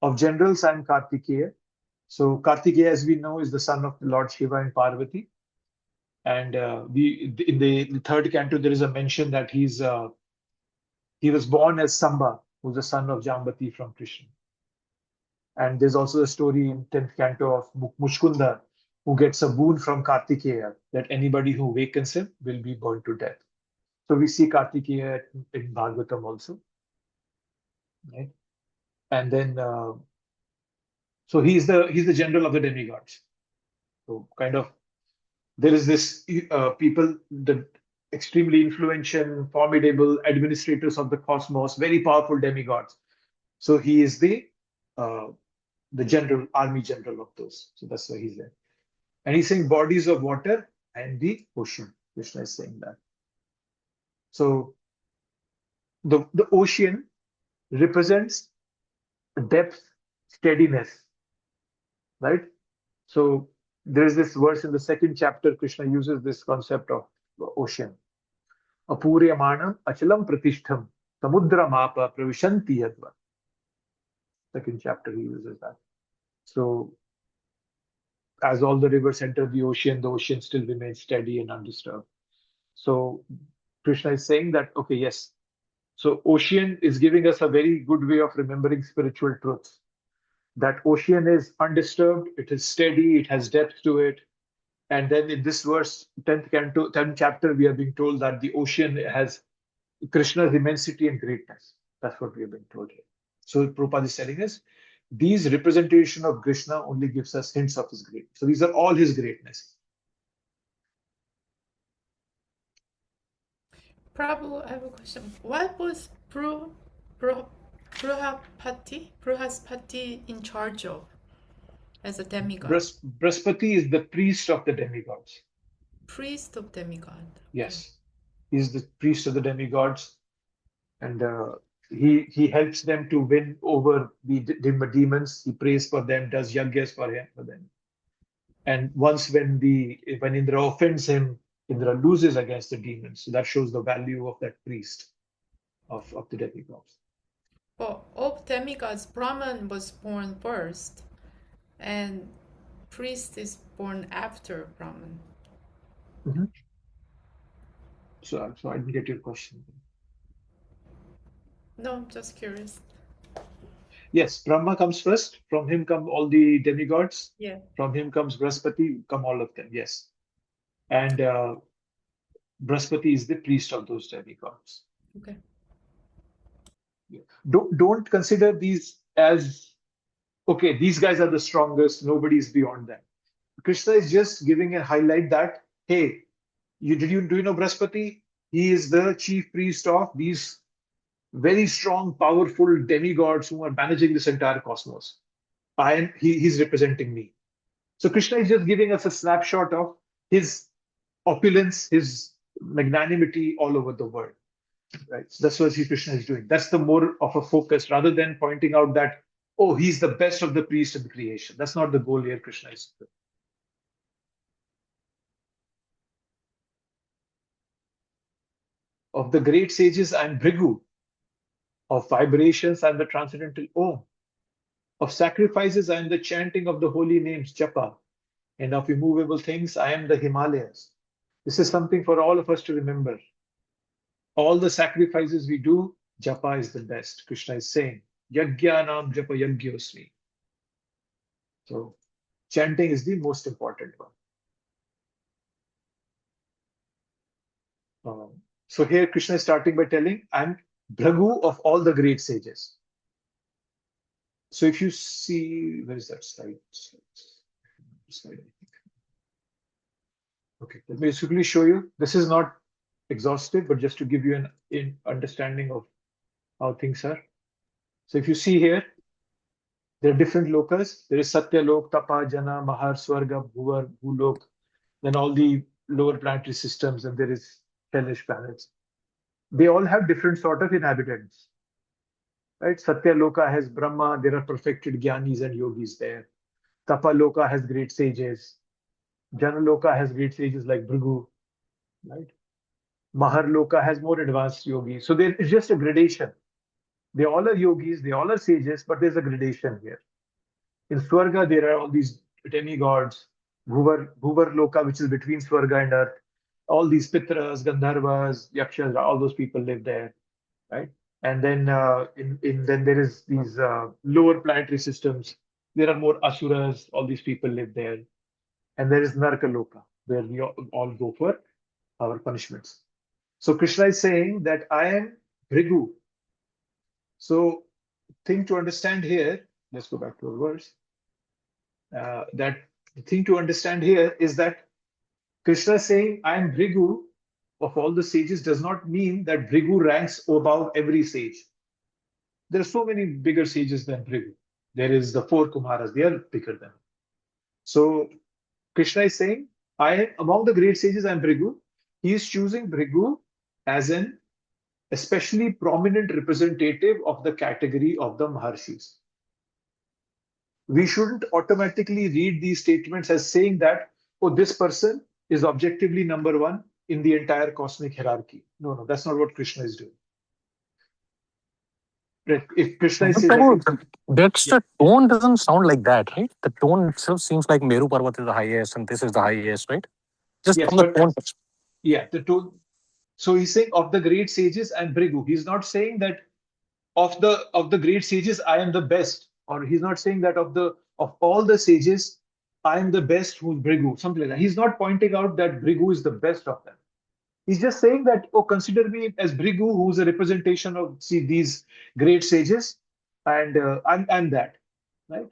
Of generals, I am Kartikeya. So Kartikeya, as we know, is the son of Lord Shiva and Parvati. And in the 3rd canto, there is a mention that he was born as Samba, who's the son of Jambati from Krishna. And there's also a story in 10th canto of Muchkunda, who gets a boon from Kartikeya, that anybody who wakens him will be burned to death. So we see Kartikeya in Bhagavatam also. Right? And then, so he's the general of the demigods. So kind of, there is this people, the extremely influential, formidable administrators of the cosmos, very powerful demigods. So he is the general, army general of those. So that's why he's there. And he's saying bodies of water and the ocean. Krishna is saying that. So the ocean represents depth, steadiness, right? So there is this verse in the 2nd chapter, Krishna uses this concept of ocean. Apuryamanam achalam pratishtham samudra mapa pravishanti yadva. 2nd chapter, he uses that. So as all the rivers enter the ocean still remains steady and undisturbed. So Krishna is saying that, okay, yes. So ocean is giving us a very good way of remembering spiritual truths. That ocean is undisturbed, it is steady, it has depth to it. And then in this verse, 10th canto, 10th chapter, we are being told that the ocean has Krishna's immensity and greatness. That's what we are being told here. So Prabhupada is telling us, these representation of Krishna only gives us hints of his greatness. So these are all his greatness. Prabhu, I have a question. What was Brahaspati in charge of as a demigod? Brahaspati is the priest of the demigods. Priest of demigod. Yes, he's the priest of the demigods, and he helps them to win over the demons. He prays for them, does yagyas for them. And once when Indra offends him, Indra loses against the demons. So that shows the value of that priest of the demigods. Well, of demigods, Brahman was born first, and priest is born after Brahman. Mm-hmm. So I didn't get your question. No, I'm just curious. Yes, Brahma comes first. From him come all the demigods. Yeah. From him comes Brahaspati, come all of them. Yes. And Brahaspati is the priest of those demigods. Okay. Don't consider these as, okay, these guys are the strongest, nobody's beyond them. Krishna is just giving a highlight that, hey, do you know Brahaspati? He is the chief priest of these very strong, powerful demigods who are managing this entire cosmos. He's representing me. So Krishna is just giving us a snapshot of his opulence, his magnanimity all over the world. Right? So that's what Sri Krishna is doing. That's the more of a focus rather than pointing out that, oh, he's the best of the priests in creation. That's not the goal here Krishna is doing. Of the great sages, I am Bhrigu. Of vibrations, I am the transcendental Om. Of sacrifices, I am the chanting of the holy names, Japa. And of immovable things, I am the Himalayas. This is something for all of us to remember. All the sacrifices we do, Japa is the best. Krishna is saying, Yajnanam Japa Yajñosmi. So, chanting is the most important one. So here Krishna is starting by telling, I'm Bhrigu of all the great sages. So if you see, where is that slide? Slide, I think. Okay, let me quickly show you. This is not exhaustive, but just to give you an understanding of how things are. So if you see here, there are different lokas. There is Satya Lok, Tapa, Jana, Mahar, Swarga, Bhuvar, Bhulok, then all the lower planetary systems, and there is hellish planets. They all have different sort of inhabitants. Right? Satya Loka has Brahma, there are perfected Gyanis and Yogis there. Tapa Loka has great sages. Jana Loka has great sages like Bhrigu. Right? Mahar Loka has more advanced yogis. So there is just a gradation. They all are yogis, they all are sages, but there's a gradation here. In Swarga, there are all these demigods, Bhuvar Loka, which is between Swarga and Earth. All these Pitras, Gandharvas, Yakshas, all those people live there, right? And then then there is these lower planetary systems. There are more Asuras, all these people live there. And there is Naraka Loka, where we all go for our punishments. So Krishna is saying that I am Bhrigu. So thing to understand here, let's go back to our verse. That the thing to understand here is that Krishna saying I am Bhrigu of all the sages does not mean that Bhrigu ranks above every sage. There are so many bigger sages than Bhrigu. There is the 4 Kumaras, they are bigger than him. So Krishna is saying, among the great sages, I am Bhrigu. He is choosing Bhrigu as an especially prominent representative of the category of the Maharshis. We shouldn't automatically read these statements as saying that, oh, this person is objectively number one in the entire cosmic hierarchy. No, that's not what Krishna is doing. If Krishna is saying, the tone doesn't sound like that, right? The tone itself seems like Meru Parvat is the highest and this is the highest, right? Just yes, from the tone. Yeah, the tone. So he's saying of the great sages and Bhrigu. He's not saying that of the great sages I am the best, or he's not saying that of all the sages I am the best who's Bhrigu, something like that. He's not pointing out that Bhrigu is the best of them. He's just saying that, oh, consider me as Bhrigu, who's a representation of these great sages, and I'm that, right?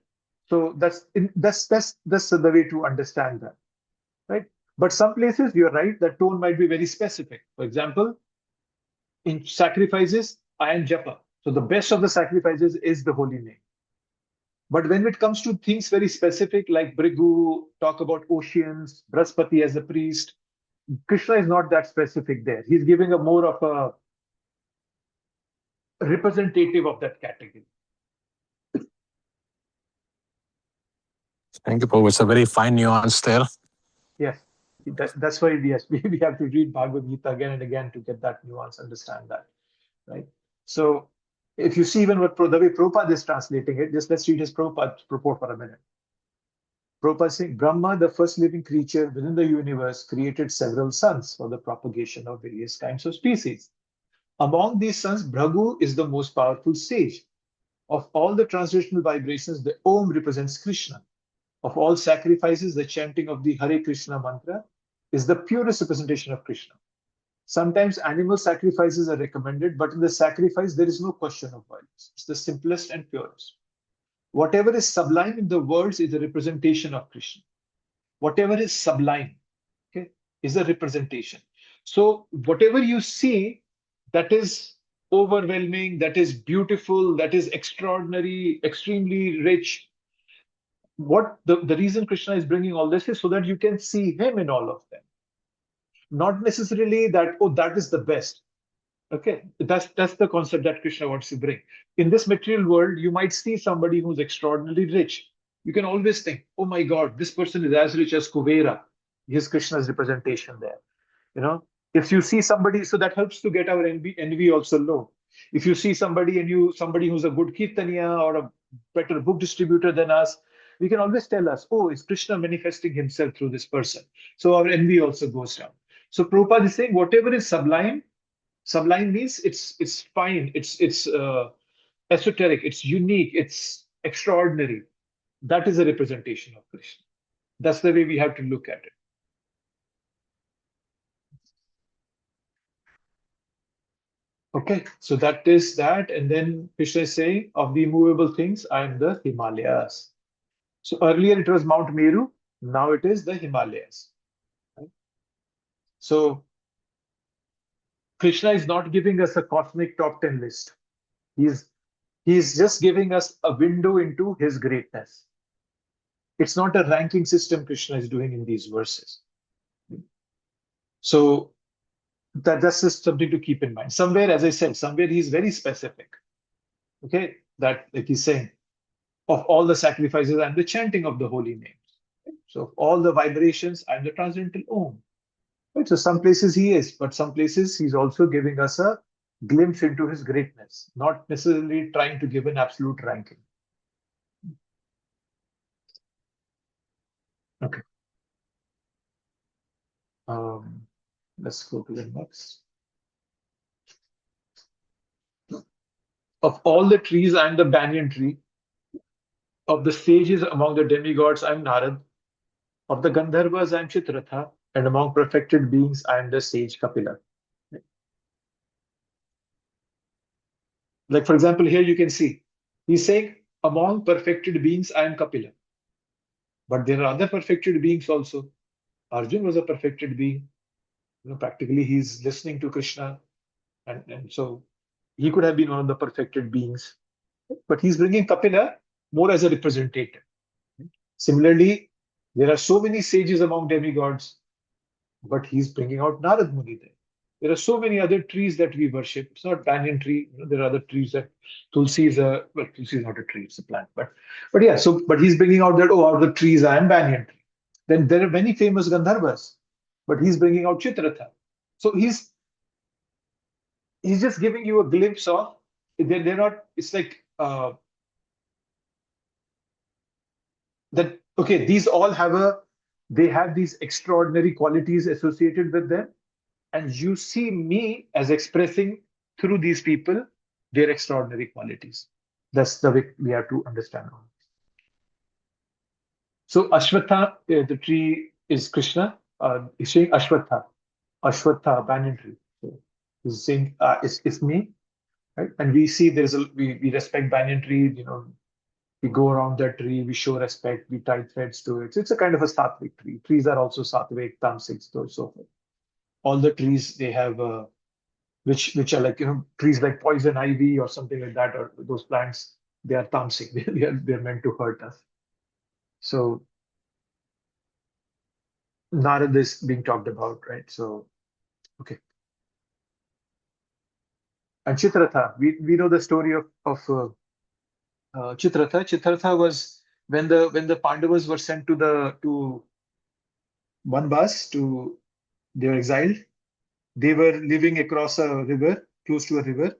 So that's the way to understand that, right? But some places you're right, the tone might be very specific. For example, in sacrifices, I am Japa. So the best of the sacrifices is the holy name. But when it comes to things very specific, like Bhrigu, talk about oceans, Brahaspati as a priest, Krishna is not that specific there. He's giving a more of a representative of that category. Thank you, Prabhu. It's a very fine nuance there. Yes, that's why we have to read Bhagavad Gita again and again to get that nuance, understand that, right? So if you see even what the way Prabhupada is translating it, just let's read his Prabhupada purport for a minute. Prabhupada is saying, Brahma, the first living creature within the universe, created several sons for the propagation of various kinds of species. Among these sons, Bhrigu is the most powerful sage. Of all the translational vibrations, the Om represents Krishna. Of all sacrifices, the chanting of the Hare Krishna mantra is the purest representation of Krishna. Sometimes animal sacrifices are recommended, but in the sacrifice, there is no question of violence. It's the simplest and purest. Whatever is sublime in the worlds is a representation of Krishna. Whatever is sublime, okay, is a representation. So whatever you see that is overwhelming, that is beautiful, that is extraordinary, extremely rich, what the reason Krishna is bringing all this is so that you can see him in all of them. Not necessarily that, oh, that is the best. Okay, that's the concept that Krishna wants to bring. In this material world, you might see somebody who's extraordinarily rich. You can always think, oh my God, this person is as rich as Kuvera. Here's Krishna's representation there. You know, if you see somebody, so that helps to get our envy also low. If you see somebody and somebody who's a good kirtaniya or a better book distributor than us, we can always tell us, oh, is Krishna manifesting himself through this person? So our envy also goes down. So Prabhupada is saying whatever is sublime, sublime means it's fine, it's esoteric, it's unique, it's extraordinary. That is a representation of Krishna. That's the way we have to look at it. Okay, so that is that. And then Krishna is saying, of the immovable things, I am the Himalayas. So earlier it was Mount Meru, now it is the Himalayas. Right? So Krishna is not giving us a cosmic top 10 list. He's just giving us a window into his greatness. It's not a ranking system Krishna is doing in these verses. So that's just something to keep in mind. Somewhere, as I said, somewhere he's very specific. Okay, that like he's saying, of all the sacrifices and the chanting of the holy names. So of all the vibrations and the transcendental Om. Right? So some places he is, but some places he's also giving us a glimpse into his greatness, not necessarily trying to give an absolute ranking. Okay. Let's go to the next. Of all the trees, I am the banyan tree. Of the sages among the demigods, I am Narad. Of the Gandharvas, I am Chitratha. And among perfected beings, I am the sage Kapila. Like, for example, here you can see, he's saying, among perfected beings, I am Kapila. But there are other perfected beings also. Arjun was a perfected being. Practically he's listening to Krishna. And so he could have been one of the perfected beings. But he's bringing Kapila more as a representative. Similarly, there are so many sages among demigods, but he's bringing out Narad Muni there. There are so many other trees that we worship. It's not banyan tree. There are other trees that Tulsi is Tulsi is not a tree, it's a plant. But yeah, but he's bringing out that, oh, out of the trees I am banyan tree. Then there are many famous Gandharvas, but he's bringing out Chitratha. So he's just giving you a glimpse of, they're not, it's like that, okay, these all they have these extraordinary qualities associated with them. And you see me as expressing through these people their extraordinary qualities. That's the way we have to understand. So Ashwatha, the tree is Krishna. He's saying Ashwatha, banyan tree. So he's saying it's me, right? And we see we respect banyan tree. We go around that tree, we show respect, we tie threads to it. So it's a kind of a sattvic tree. Trees are also sattvic, tamasic, so forth. All the trees they have which are like trees like poison ivy or something like that, or those plants, they are tamasic. They're meant to hurt us. So Narad is being talked about, right? So okay. And Chitratha, we know the story of Chitratha. Chitratha was when the Pandavas were sent to Vanvas, they were exiled. They were living across a river, close to a river,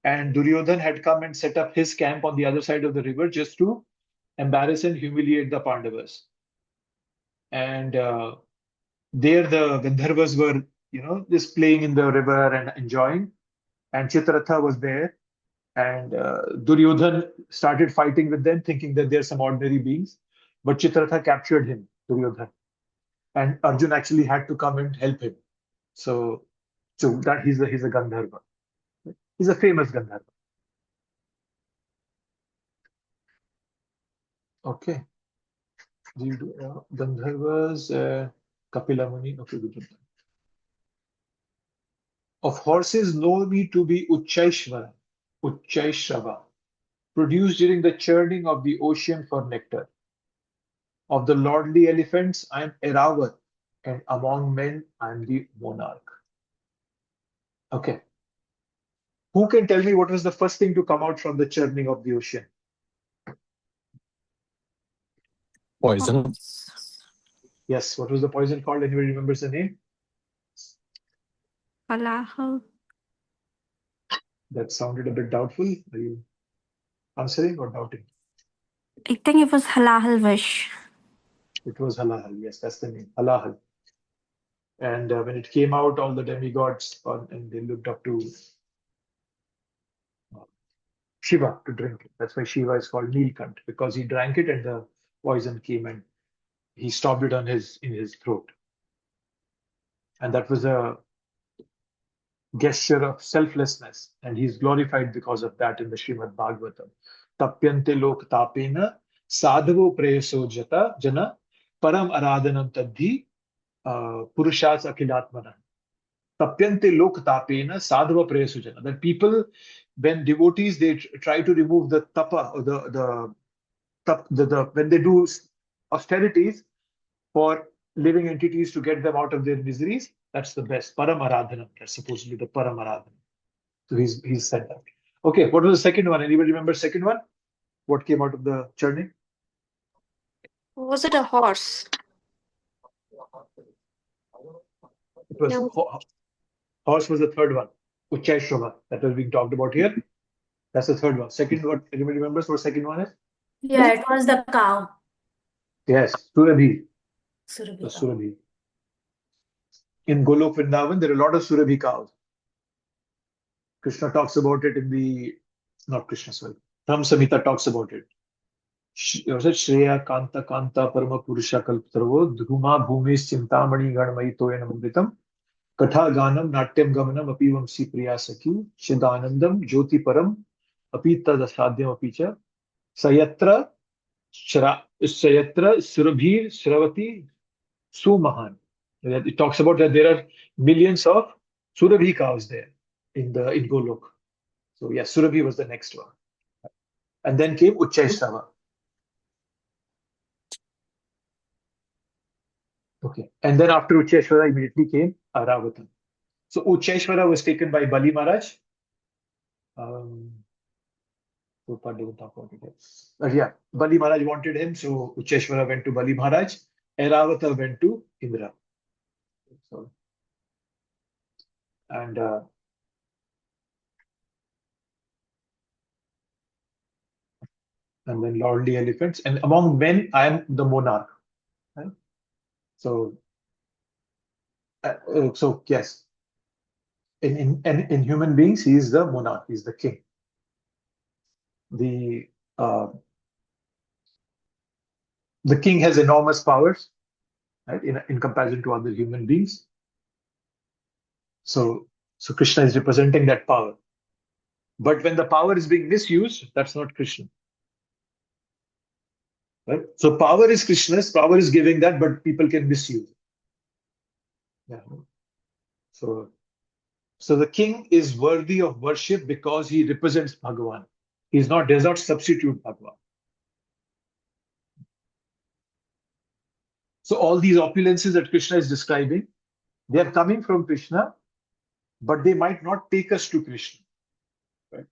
and Duryodhan had come and set up his camp on the other side of the river just to embarrass and humiliate the Pandavas. And there the Gandharvas were, just playing in the river and enjoying. And Chitratha was there. And Duryodhan started fighting with them, thinking that they're some ordinary beings. But Chitratha captured him, Duryodhan. And Arjun actually had to come and help him. So that he's a Gandharva. He's a famous Gandharva. Okay. Gandharvas, Kapila Muni. Okay, we did that. Of horses know me to be Uchchaishvara, produced during the churning of the ocean for nectar. Of the lordly elephants, I am Eravat, and among men, I am the monarch. Okay. Who can tell me what was the first thing to come out from the churning of the ocean? Poison. Yes, what was the poison called? Anybody remembers the name? Halahal. That sounded a bit doubtful. Are you answering or doubting? I think it was halahal vish. It was Halahal. Yes, that's the name. Halahal. And when it came out, all the demigods and they looked up to Shiva to drink it. That's why Shiva is called Neelkant, because he drank it and the poison came and he stopped it in his throat. And that was a gesture of selflessness, and he's glorified because of that in the Srimad Bhagavatam. Tapyante lok tapena sadhavo preyaso jana param aradhanam tadhi purushas akhilatmana. Tapyante lok tapena sadhava preyaso jana. That people, when devotees, they try to remove the tapa, or when they do austerities for living entities to get them out of their miseries, that's the best. Param aradhanam. That's supposed to be the param aradhanam. So he's said that. Okay, what was the second one? Anybody remember second one? What came out of the churning? Was it a horse? It was horse was the third one. Uchchaishvara, that was being talked about here. That's the third one. Second one, anybody remembers what second one is? Yeah, it was the cow. Yes, Surabhi. Surabhi The cow. Surabhi. In Golok Vrindavan, there are a lot of Surabhi cows. Krishna talks about it in the, not Krishna, sorry. Ram Samhita talks about it. Was it Shreya Kanta Kanta Parama Purusha Kalptarvo Dhuma Bhumis Chintamani Ganmai Toyanam Amritam Katha Ganam Natyam Gamanam Apivam Si Priya Sakhi Chidanandam Jyoti Param Apita Dasadhyam Apicha Sayatra Surabhir Sravati Sumahan. It talks about that there are millions of Surabhi cows there in Golok. So yes, Surabhi was the next one. And then came Uchchaishvara. Okay. And then after Uchchaishvara immediately came Aravatan. So Uchchaishvara was taken by Bali Maharaj. Prabhupada didn't talk about it yet. Yeah, Bali Maharaj wanted him, so Uchchaishvara went to Bali Maharaj. Airavata went to Indra. So, and then lordly elephants. And among men, I am the monarch. Right? So yes, in human beings, he is the monarch, he is the king. The king has enormous powers, right, in comparison to other human beings. So Krishna is representing that power. But when the power is being misused, that's not Krishna. Right? So power is Krishna's, power is giving that, but people can misuse it. Yeah. So the king is worthy of worship because he represents Bhagavan. Does not substitute Bhagavan. So all these opulences that Krishna is describing, they are coming from Krishna, but they might not take us to Krishna. Right?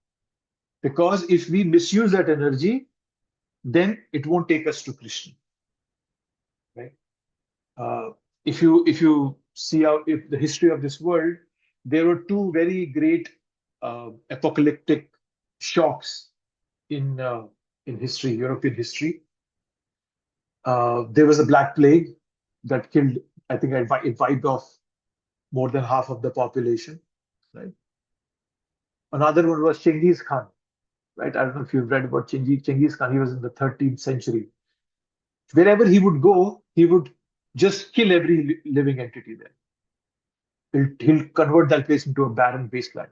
Because if we misuse that energy, then it won't take us to Krishna. Right? If you see if the history of this world, there were two very great apocalyptic shocks in history, European history. There was a Black Plague that killed, I think it wiped off more than half of the population. Right? Another one was Genghis Khan. Right? I don't know if you've read about Genghis Khan. He was in the 13th century. Wherever he would go, he would just kill every living entity there. He'll convert that place into a barren wasteland.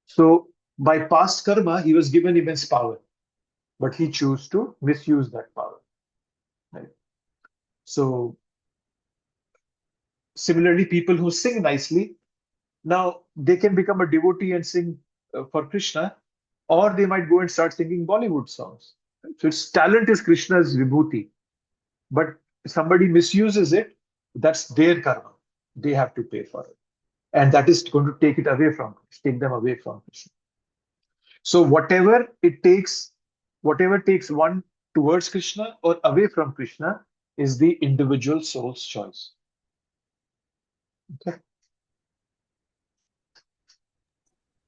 So by past karma, he was given immense power, but he chose to misuse that power. Right? So similarly, people who sing nicely, now they can become a devotee and sing for Krishna, or they might go and start singing Bollywood songs. Right? So its talent is Krishna's vibhuti, but if somebody misuses it, that's their karma. They have to pay for it. and that is going to take it away from Krishna, take them away from Krishna. So whatever takes one towards Krishna or away from Krishna is the individual soul's choice. Okay.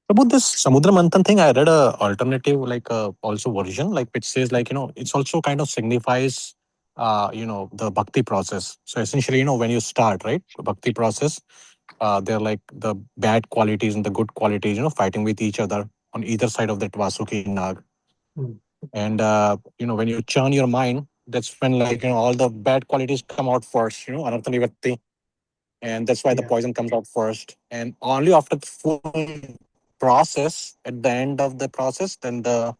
About this Samudra Manthan thing, I read a alternative, like also version, like which says like, it's also kind of signifies, the bhakti process. So essentially, when you start, right, bhakti process, they're like the bad qualities and the good qualities, fighting with each other on either side of that Vasuki Nag. Hmm. And, when you churn your mind, that's when like, all the bad qualities come out first, Anartha Nivatti. And that's why the Yeah. poison comes out first. And only after the full process, at the end of the process, then the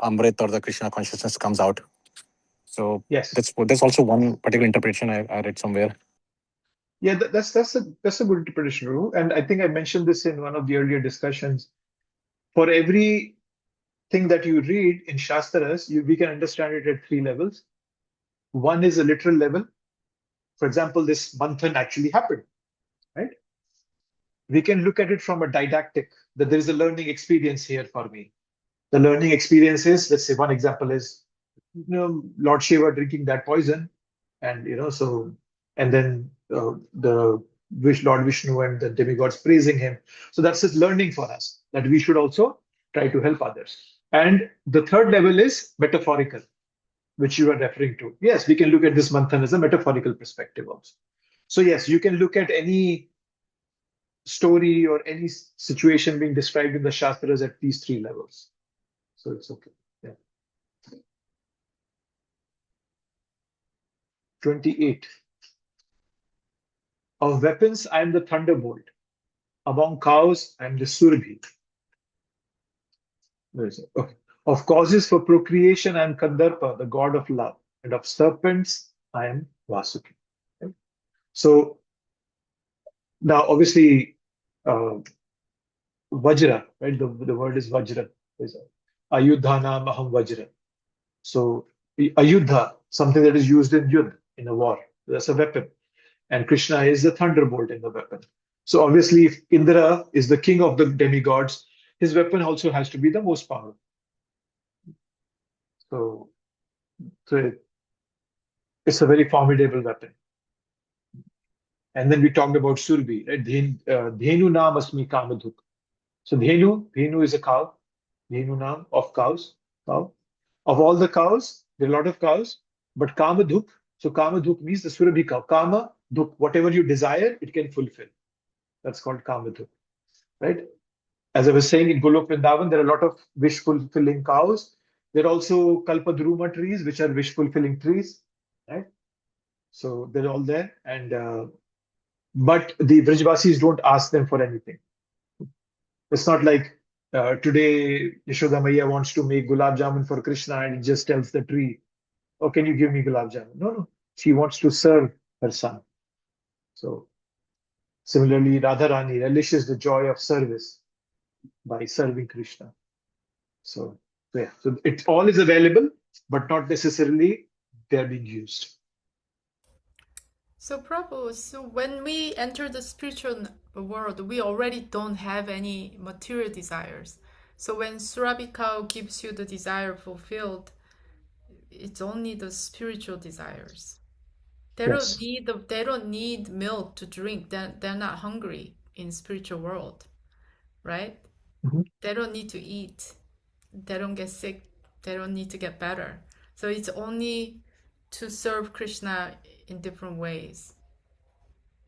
Amrit or the Krishna consciousness comes out. So Yes. that's also one particular interpretation I read somewhere. Yeah, that's a good interpretation, Ru. And I think I mentioned this in one of the earlier discussions. For every thing that you read in Shastras, we can understand it at three levels. One is a literal level. For example, this manthan actually happened, right? We can look at it from a didactic, that there is a learning experience here for me. The learning experience is, let's say one example is, Lord Shiva drinking that poison, and and then the Lord Vishnu and the demigods praising him. So that's his learning for us, that we should also try to help others. And the third level is metaphorical, which you are referring to. Yes, we can look at this manthan as a metaphorical perspective also. So yes, you can look at any story or any situation being described in the Shastras at these three levels. So it's okay. Yeah. 28. Of weapons, I am the thunderbolt. Among cows, I am the surabhi. Okay. Of causes for procreation, I am Kandarpa, the god of love. And of serpents, I am Vasuki. Okay? So now, obviously, Vajra, right? The word is Vajra. Ayuddhanam aham Vajra. So Ayuddha, something that is used in Yudh, in a war. That's a weapon. And Krishna is the thunderbolt in the weapon. So obviously, if Indra is the king of the demigods, his weapon also has to be the most powerful. So it's a very formidable weapon. And then we talked about Surbi, right? Dhenu naam asmi kamadhuk. So Dhenu is a cow. Dhenu naam of cows, cow. Of all the cows, there are a lot of cows, but kamadhuk. So kamadhuk means the Surabhi cow. Kama, dhuk, whatever you desire, it can fulfill. That's called kamadhuk, right? As I was saying, in Golok Vrindavan, there are a lot of wish-fulfilling cows. There are also Kalpadruma trees, which are wish-fulfilling trees, right? So they're all there. But the Vrajvasis don't ask them for anything. It's not like today Yashoda Maiya wants to make gulab jamun for Krishna and it just tells the tree, "Oh, can you give me gulab jamun?" No. She wants to serve her son. So similarly, Radharani relishes the joy of service by serving Krishna. So yeah, so it all is available, but not necessarily they're being used. So Prabhu, so when we enter the spiritual world, we already don't have any material desires. So when Surabhi cow gives you the desire fulfilled, it's only the spiritual desires. They Yes. they don't need milk to drink. They're not hungry in spiritual world, right? Mhm. They don't need to eat. They don't get sick. They don't need to get better. So it's only to serve Krishna in different ways.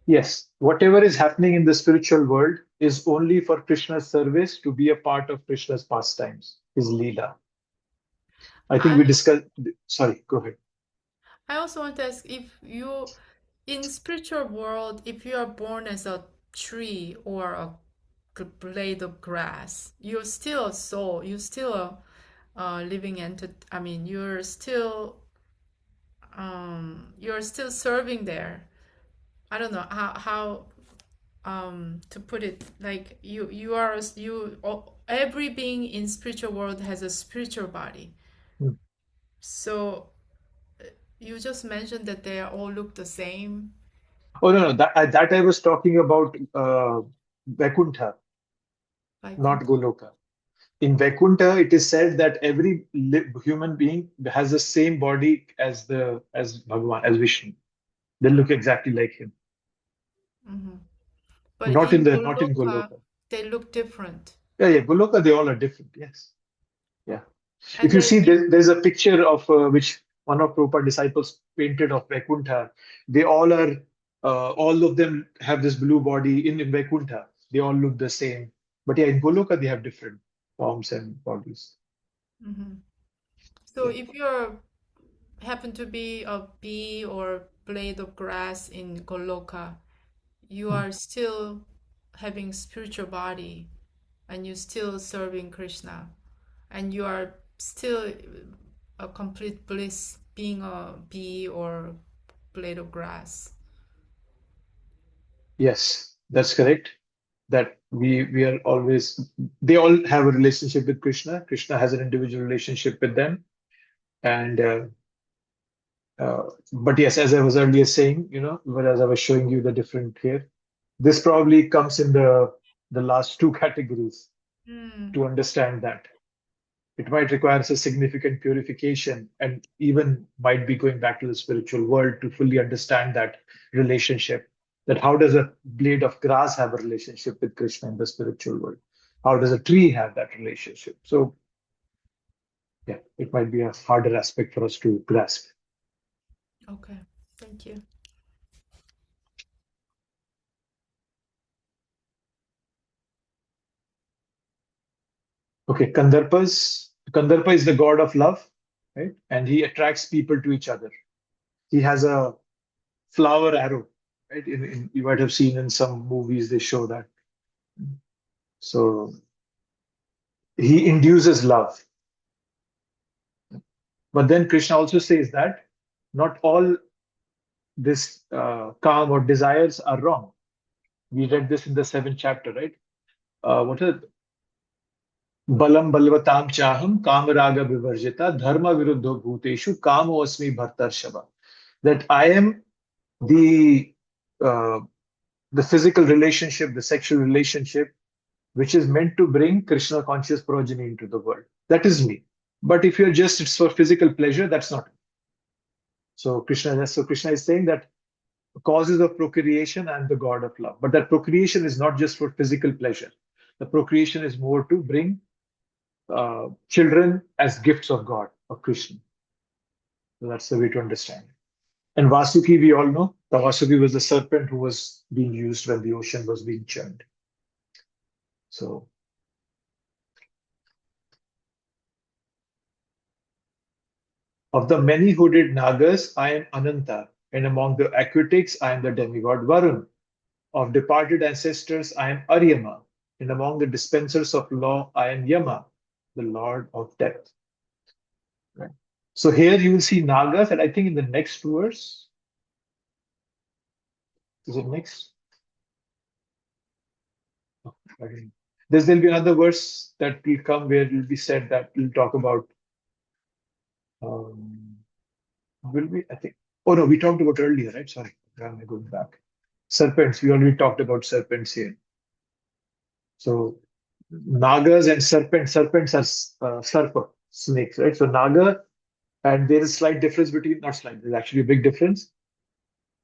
Yes, whatever is happening in the spiritual world is only for Krishna's service, to be a part of Krishna's pastimes, his Leela. I think we discussed. Sorry, go ahead. I also want to ask, if you, in spiritual world, if you are born as a tree or a blade of grass, you're still a soul. You're still a living entity. I mean, you're still serving there. I don't know how to put it. Like every being in spiritual world has a spiritual body. Hmm. So you just mentioned that they all look the same. Oh no, that I was talking about Vaikuntha, not Vaikuntha. Goloka. In Vaikuntha, it is said that every human being has the same body as Bhagavan, as Vishnu. They look exactly like him. Mhm. But Not in in Goloka. they look different. Yeah, Goloka, they all are different. Yes. Yeah. And If you then see, there's a picture of which one of Prabhupada's disciples painted of Vaikuntha. They all of them have this blue body in Vaikuntha. They all look the same. But yeah, in Goloka, they have different forms and bodies. Mhm. So Yeah. if you're happen to be a bee or blade of grass in Goloka, you are still having spiritual body and you're still serving Krishna and you are still a complete bliss being a bee or blade of grass. Yes, that's correct. That we are always, they all have a relationship with Krishna. Krishna has an individual relationship with them. And but yes, as I was earlier saying, whereas I was showing you the different here, this probably comes in the last two categories Mm. to understand that. It might require a significant purification and even might be going back to the spiritual world to fully understand that relationship. That how does a blade of grass have a relationship with Krishna in the spiritual world? How does a tree have that relationship? So, yeah, it might be a harder aspect for us to grasp. Okay, thank you. Okay, Kandarpa is the god of love, right? And he attracts people to each other. He has a flower arrow, right? You might have seen in some movies they show that. So he induces love. But then Krishna also says that not all this calm or desires are wrong. We read this in the seventh chapter, right? What is it? Balam balvatam chaham kamaraga vivarjita dharma viruddho bhuteshu kamo asmi bhartarshava. That I am the uh, the physical relationship, the sexual relationship, which is meant to bring Krishna conscious progeny into the world. That is me. But if you're just it's for physical pleasure, that's not me. So Krishna is saying that causes of procreation and the god of love. But that procreation is not just for physical pleasure. The procreation is more to bring children as gifts of God, of Krishna. So that's the way to understand it. And Vasuki, we all know, the Vasuki was the serpent who was being used when the ocean was being churned. So, of the many hooded Nagas, I am Ananta, and among the aquatics, I am the demigod Varun. Of departed ancestors, I am Aryama, and among the dispensers of law, I am Yama, the lord of death. Right. So here you will see Nagas, and I think in the next verse, is it next? Oh, okay. There'll be another verse that will come where it will be said that we'll talk about. Will we? I think. Oh no, we talked about earlier, right? Sorry, I'm going back. Serpents. We already talked about serpents here. So Nagas and serpents. Serpents are serpa, snakes, right? So Naga, and there is slight difference between, not slight, there's actually a big difference.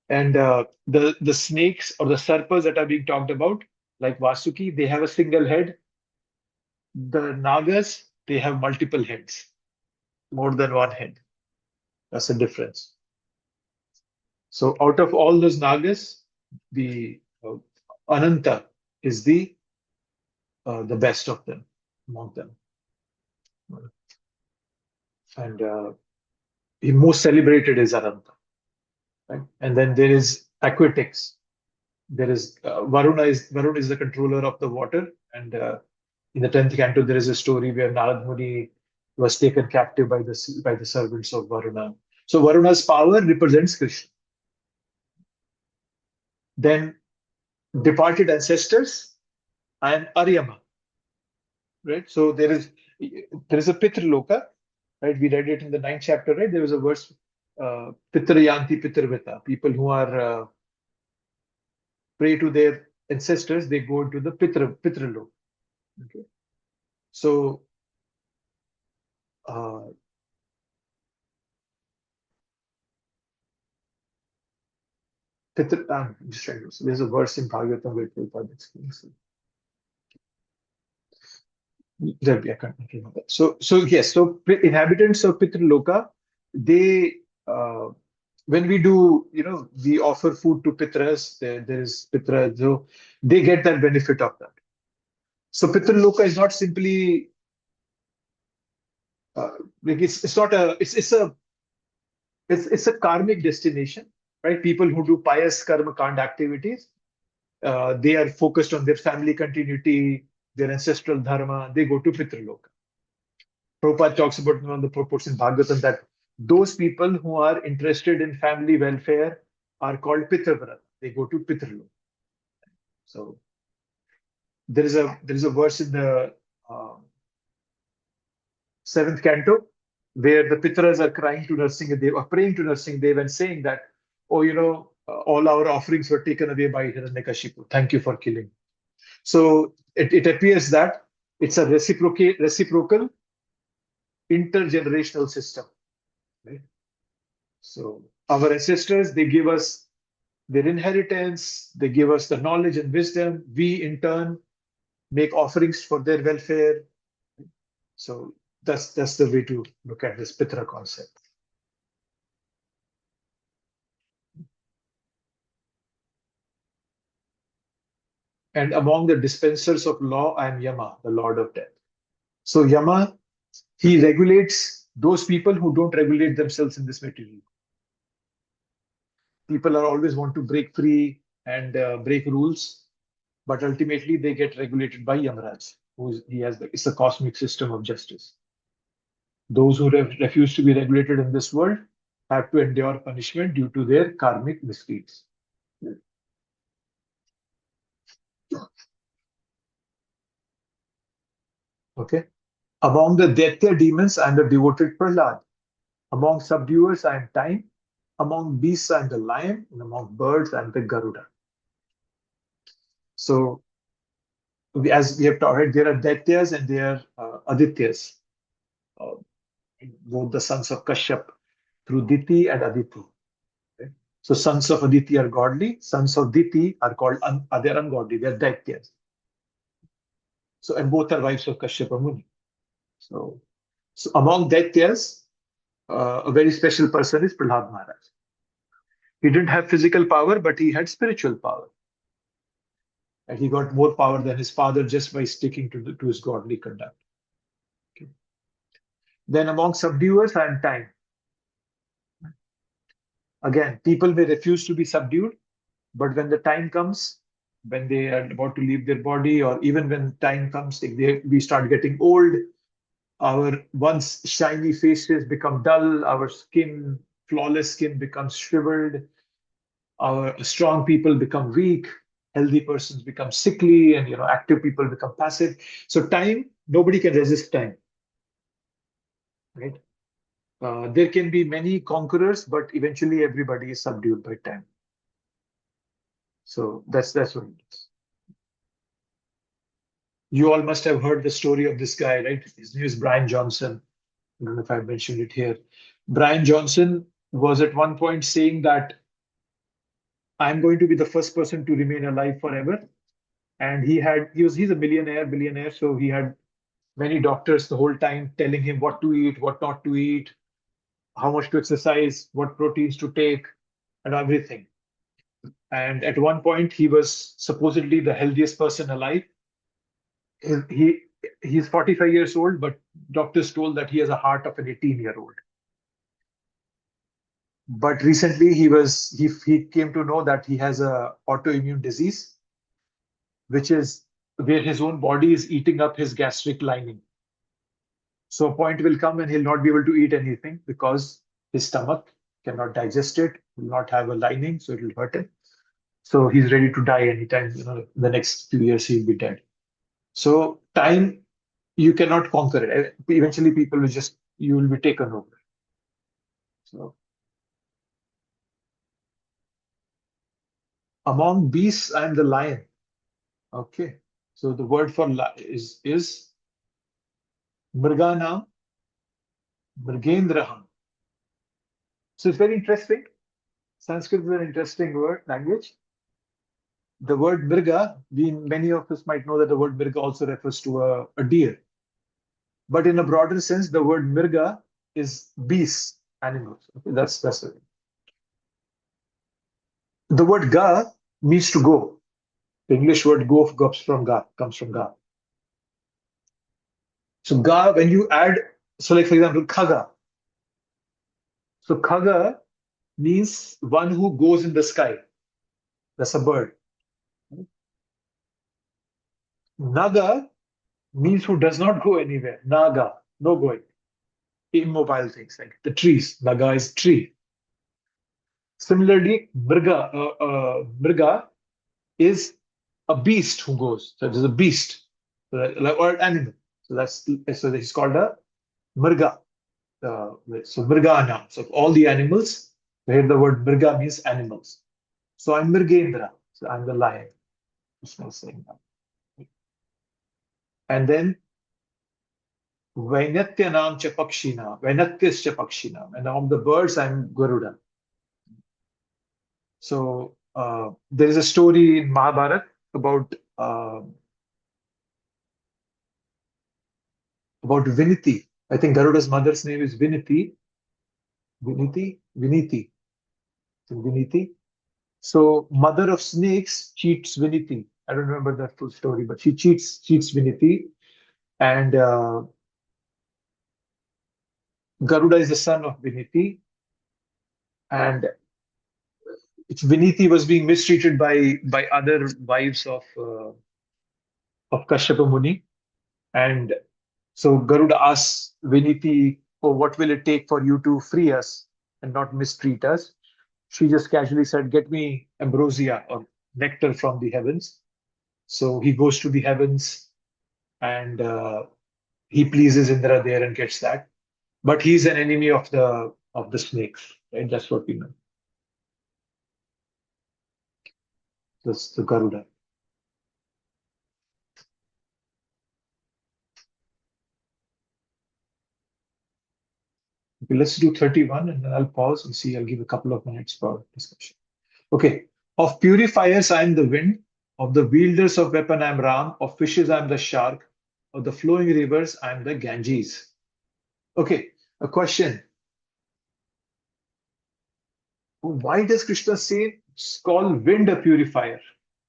And the snakes or the serpas that are being talked about, like Vasuki, they have a single head. The Nagas, they have multiple heads, more than one head. That's the difference. So out of all those Nagas, the Ananta is the best of them, among them. And the most celebrated is Ananta. Right? And then there is aquatics. There is Varuna is the controller of the water, and in the 10th canto there is a story where Narad Muni was taken captive by the servants of Varuna. So Varuna's power represents Krishna. Then departed ancestors and Aryama, right? So there is a Pitraloka, right? We read it in the 9th chapter, right? There was a verse, Pitrayanti Pitrvita, people who are pray to their ancestors, they go into the Pitraloka. Okay. So I'm just trying to, so there's a verse in Bhagavatam where Prabhupada explains it. I can't remember. So yes, so inhabitants of Pitraloka, they when we do, we offer food to Pitras, there is Pitra, so they get that benefit of that. So Pitraloka is not simply like it's not a it's a karmic destination, right? People who do pious karma kand activities, they are focused on their family continuity, their ancestral dharma, they go to Pitraloka. Prabhupada talks about one of the purports in Bhagavatam that those people who are interested in family welfare are called Pitravrata. They go to Pitraloka. So there is a verse in the seventh canto where the Pitras are crying to Nrsimhadev, or praying to Nrsimhadev and saying that, oh, all our offerings were taken away by Hiranyakashipu. Thank you for killing. So it appears that it's a reciprocal intergenerational system. Right? So our ancestors, they give us their inheritance, they give us the knowledge and wisdom. We in turn make offerings for their welfare. So that's the way to look at this Pitra concept. And among the dispensers of law, I am Yama, the Lord of Death. So Yama, he regulates those people who don't regulate themselves in this material. People are always want to break free and break rules, but ultimately they get regulated by Yamaraj, it's a cosmic system of justice. Those who refuse to be regulated in this world have to endure punishment due to their karmic misdeeds. Okay. Among the Daitya demons, I am the devoted Prahlad. Among subduers, I am time. Among beasts, I am the lion. And among birds, I am the Garuda. So, as we have taught, right, there are Daityas and there are Adityas. Both the sons of Kashyap through Diti and Aditi. Okay? So, sons of Aditi are godly. Sons of Diti are called they're ungodly. They are Daityas. So, and both are wives of Kashyapa Muni. So among Daityas, a very special person is Prahlad Maharaj. He didn't have physical power, but he had spiritual power. And he got more power than his father just by sticking to his godly conduct. Okay. Then among subduers, I am time. Again, people may refuse to be subdued, but when the time comes, when they are about to leave their body, or even when time comes, we start getting old, our once shiny faces become dull, our flawless skin becomes shriveled, our strong people become weak, healthy persons become sickly, and active people become passive. So time, nobody can resist time. Right? There can be many conquerors, but eventually everybody is subdued by time. So that's what it is. You all must have heard the story of this guy, right? His name is Brian Johnson. I don't know if I mentioned it here. Brian Johnson was at one point saying that I'm going to be the first person to remain alive forever. And he's a billionaire, so he had many doctors the whole time telling him what to eat, what not to eat, how much to exercise, what proteins to take, and everything. And at one point, he was supposedly the healthiest person alive. He's 45 years old, but doctors told that he has a heart of an 18-year-old. But recently, he came to know that he has a autoimmune disease, which is where his own body is eating up his gastric lining. So a point will come when he'll not be able to eat anything because his stomach cannot digest it, will not have a lining, so it will hurt him. So he's ready to die anytime, the next few years he'll be dead. So time, you cannot conquer it. Eventually you will be taken over. So among beasts, I am the lion. Okay. So the word for is Mriganam Mrigendraham. So it's very interesting. Sanskrit is an interesting word, language. The word Mriga, many of us might know that the word Mriga also refers to a deer. But in a broader sense, the word Mriga is beasts, animals. Okay, that's it. The word Ga means to go. The English word go comes from Ga. So Ga, when you add, so like for example, Khaga. So Khaga means one who goes in the sky. That's a bird. Naga means who does not go anywhere. Naga, no going. Immobile things like the trees. Naga is tree. Similarly, Mriga is a beast who goes. So there's a beast, or an animal. So he's called a Mriga. So Mriganam. So all the animals, here the word Mriga means animals. So I'm Mrigendra. So I'm the lion. Krishna is saying that. And then Vainatyanam cha pakshina, Vainatyas cha pakshina. And of the birds, I'm Garuda. So there is a story in Mahabharata about Viniti. I think Garuda's mother's name is Viniti. Viniti. So mother of snakes cheats Viniti. I don't remember that full story, but she cheats Viniti, and Garuda is the son of Viniti, and Viniti was being mistreated by other wives of Kashyapa Muni, and so Garuda asks Viniti, "Oh, what will it take for you to free us and not mistreat us?" She just casually said, "Get me ambrosia or nectar from the heavens." So he goes to the heavens, and he pleases Indra there and gets that. But he's an enemy of the snakes, right? That's what we know. That's the Garuda. Okay, let's do 31 and then I'll pause and see. I'll give a couple of minutes for discussion. Okay. Of purifiers, I am the wind. Of the wielders of weapon, I am Ram. Of fishes, I am the shark. Of the flowing rivers, I am the Ganges. Okay, a question. Why does Krishna say call wind a purifier?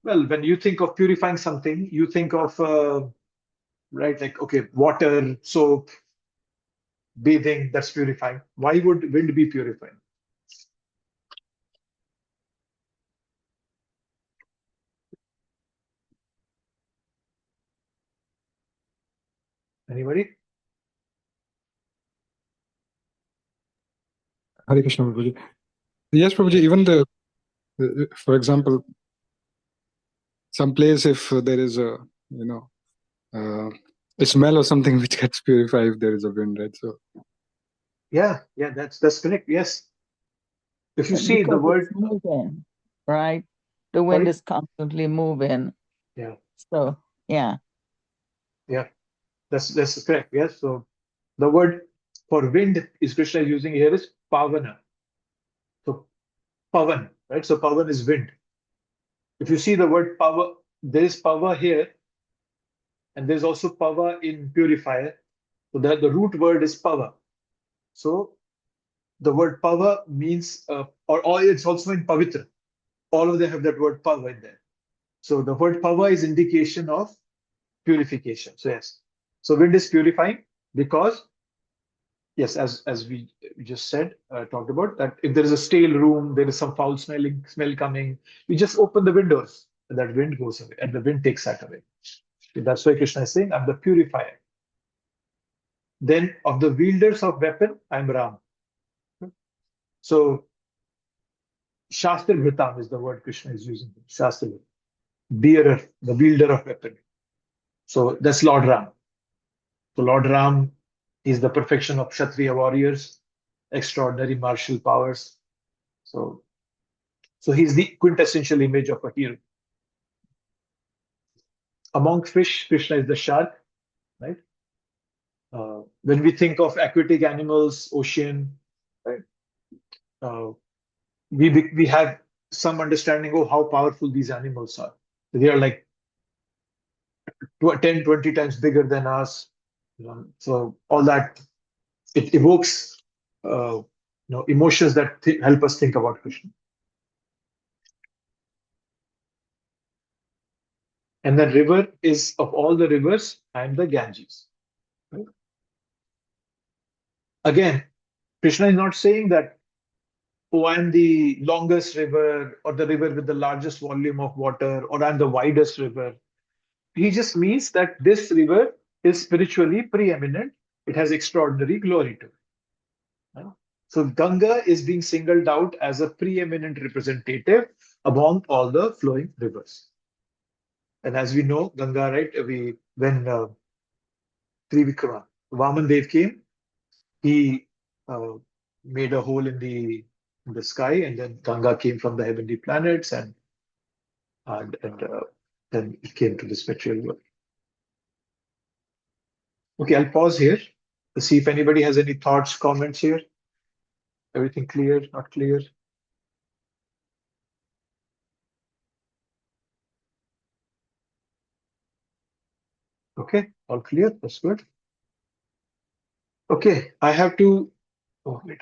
Well, when you think of purifying something, you think of, right, like, okay, water, soap, bathing, that's purifying. Why would wind be purifying? Anybody? Hare Krishna, Prabhuji. Yes, Prabhuji, even for example, some place if there is a, a smell or something which gets purified if there is a wind, right? So Yeah, that's correct. Yes. If you see the Because word, it's moving, right? The wind sorry? is constantly moving. Yeah, So, yeah. that's correct. Yes. So the word for wind is Krishna using here is pavana. So pavan, right? So pavan is wind. If you see the word power, there is power here, and there's also power in purifier. So that the root word is power. So the word power means, or it's also in pavitra. All of them have that word power in there. So the word power is indication of purification. So yes. So wind is purifying because, yes, as we just said, talked about, that if there is a stale room, there is some foul smell coming, you just open the windows and that wind goes away and the wind takes that away. That's why Krishna is saying, I'm the purifier. Then of the wielders of weapon, I'm Ram. So Shastra Vritam is the word Krishna is using. Shastra, bearer, the wielder of weapon. So that's Lord Ram. So Lord Ram is the perfection of Kshatriya warriors, extraordinary martial powers. So he's the quintessential image of a hero. Among fish, Krishna is the shark, right? When we think of aquatic animals, ocean, right? We have some understanding of how powerful these animals are. They are like 10, 20 times bigger than us. So all that, it evokes emotions that help us think about Krishna. And the river is, of all the rivers, I'm the Ganges. Right? Again, Krishna is not saying that, oh, I'm the longest river, or the river with the largest volume of water, or I'm the widest river. He just means that this river is spiritually preeminent. It has extraordinary glory to it. Right? So Ganga is being singled out as a preeminent representative among all the flowing rivers. And as we know, Ganga, right? When Trivikrama, Vaman Dev came, he made a hole in the sky, and then Ganga came from the heavenly planets, and then it came to this material world. Okay, I'll pause here to see if anybody has any thoughts, comments here. Everything clear? Not clear? Okay, all clear. That's good. Okay, I have to. Oh, wait.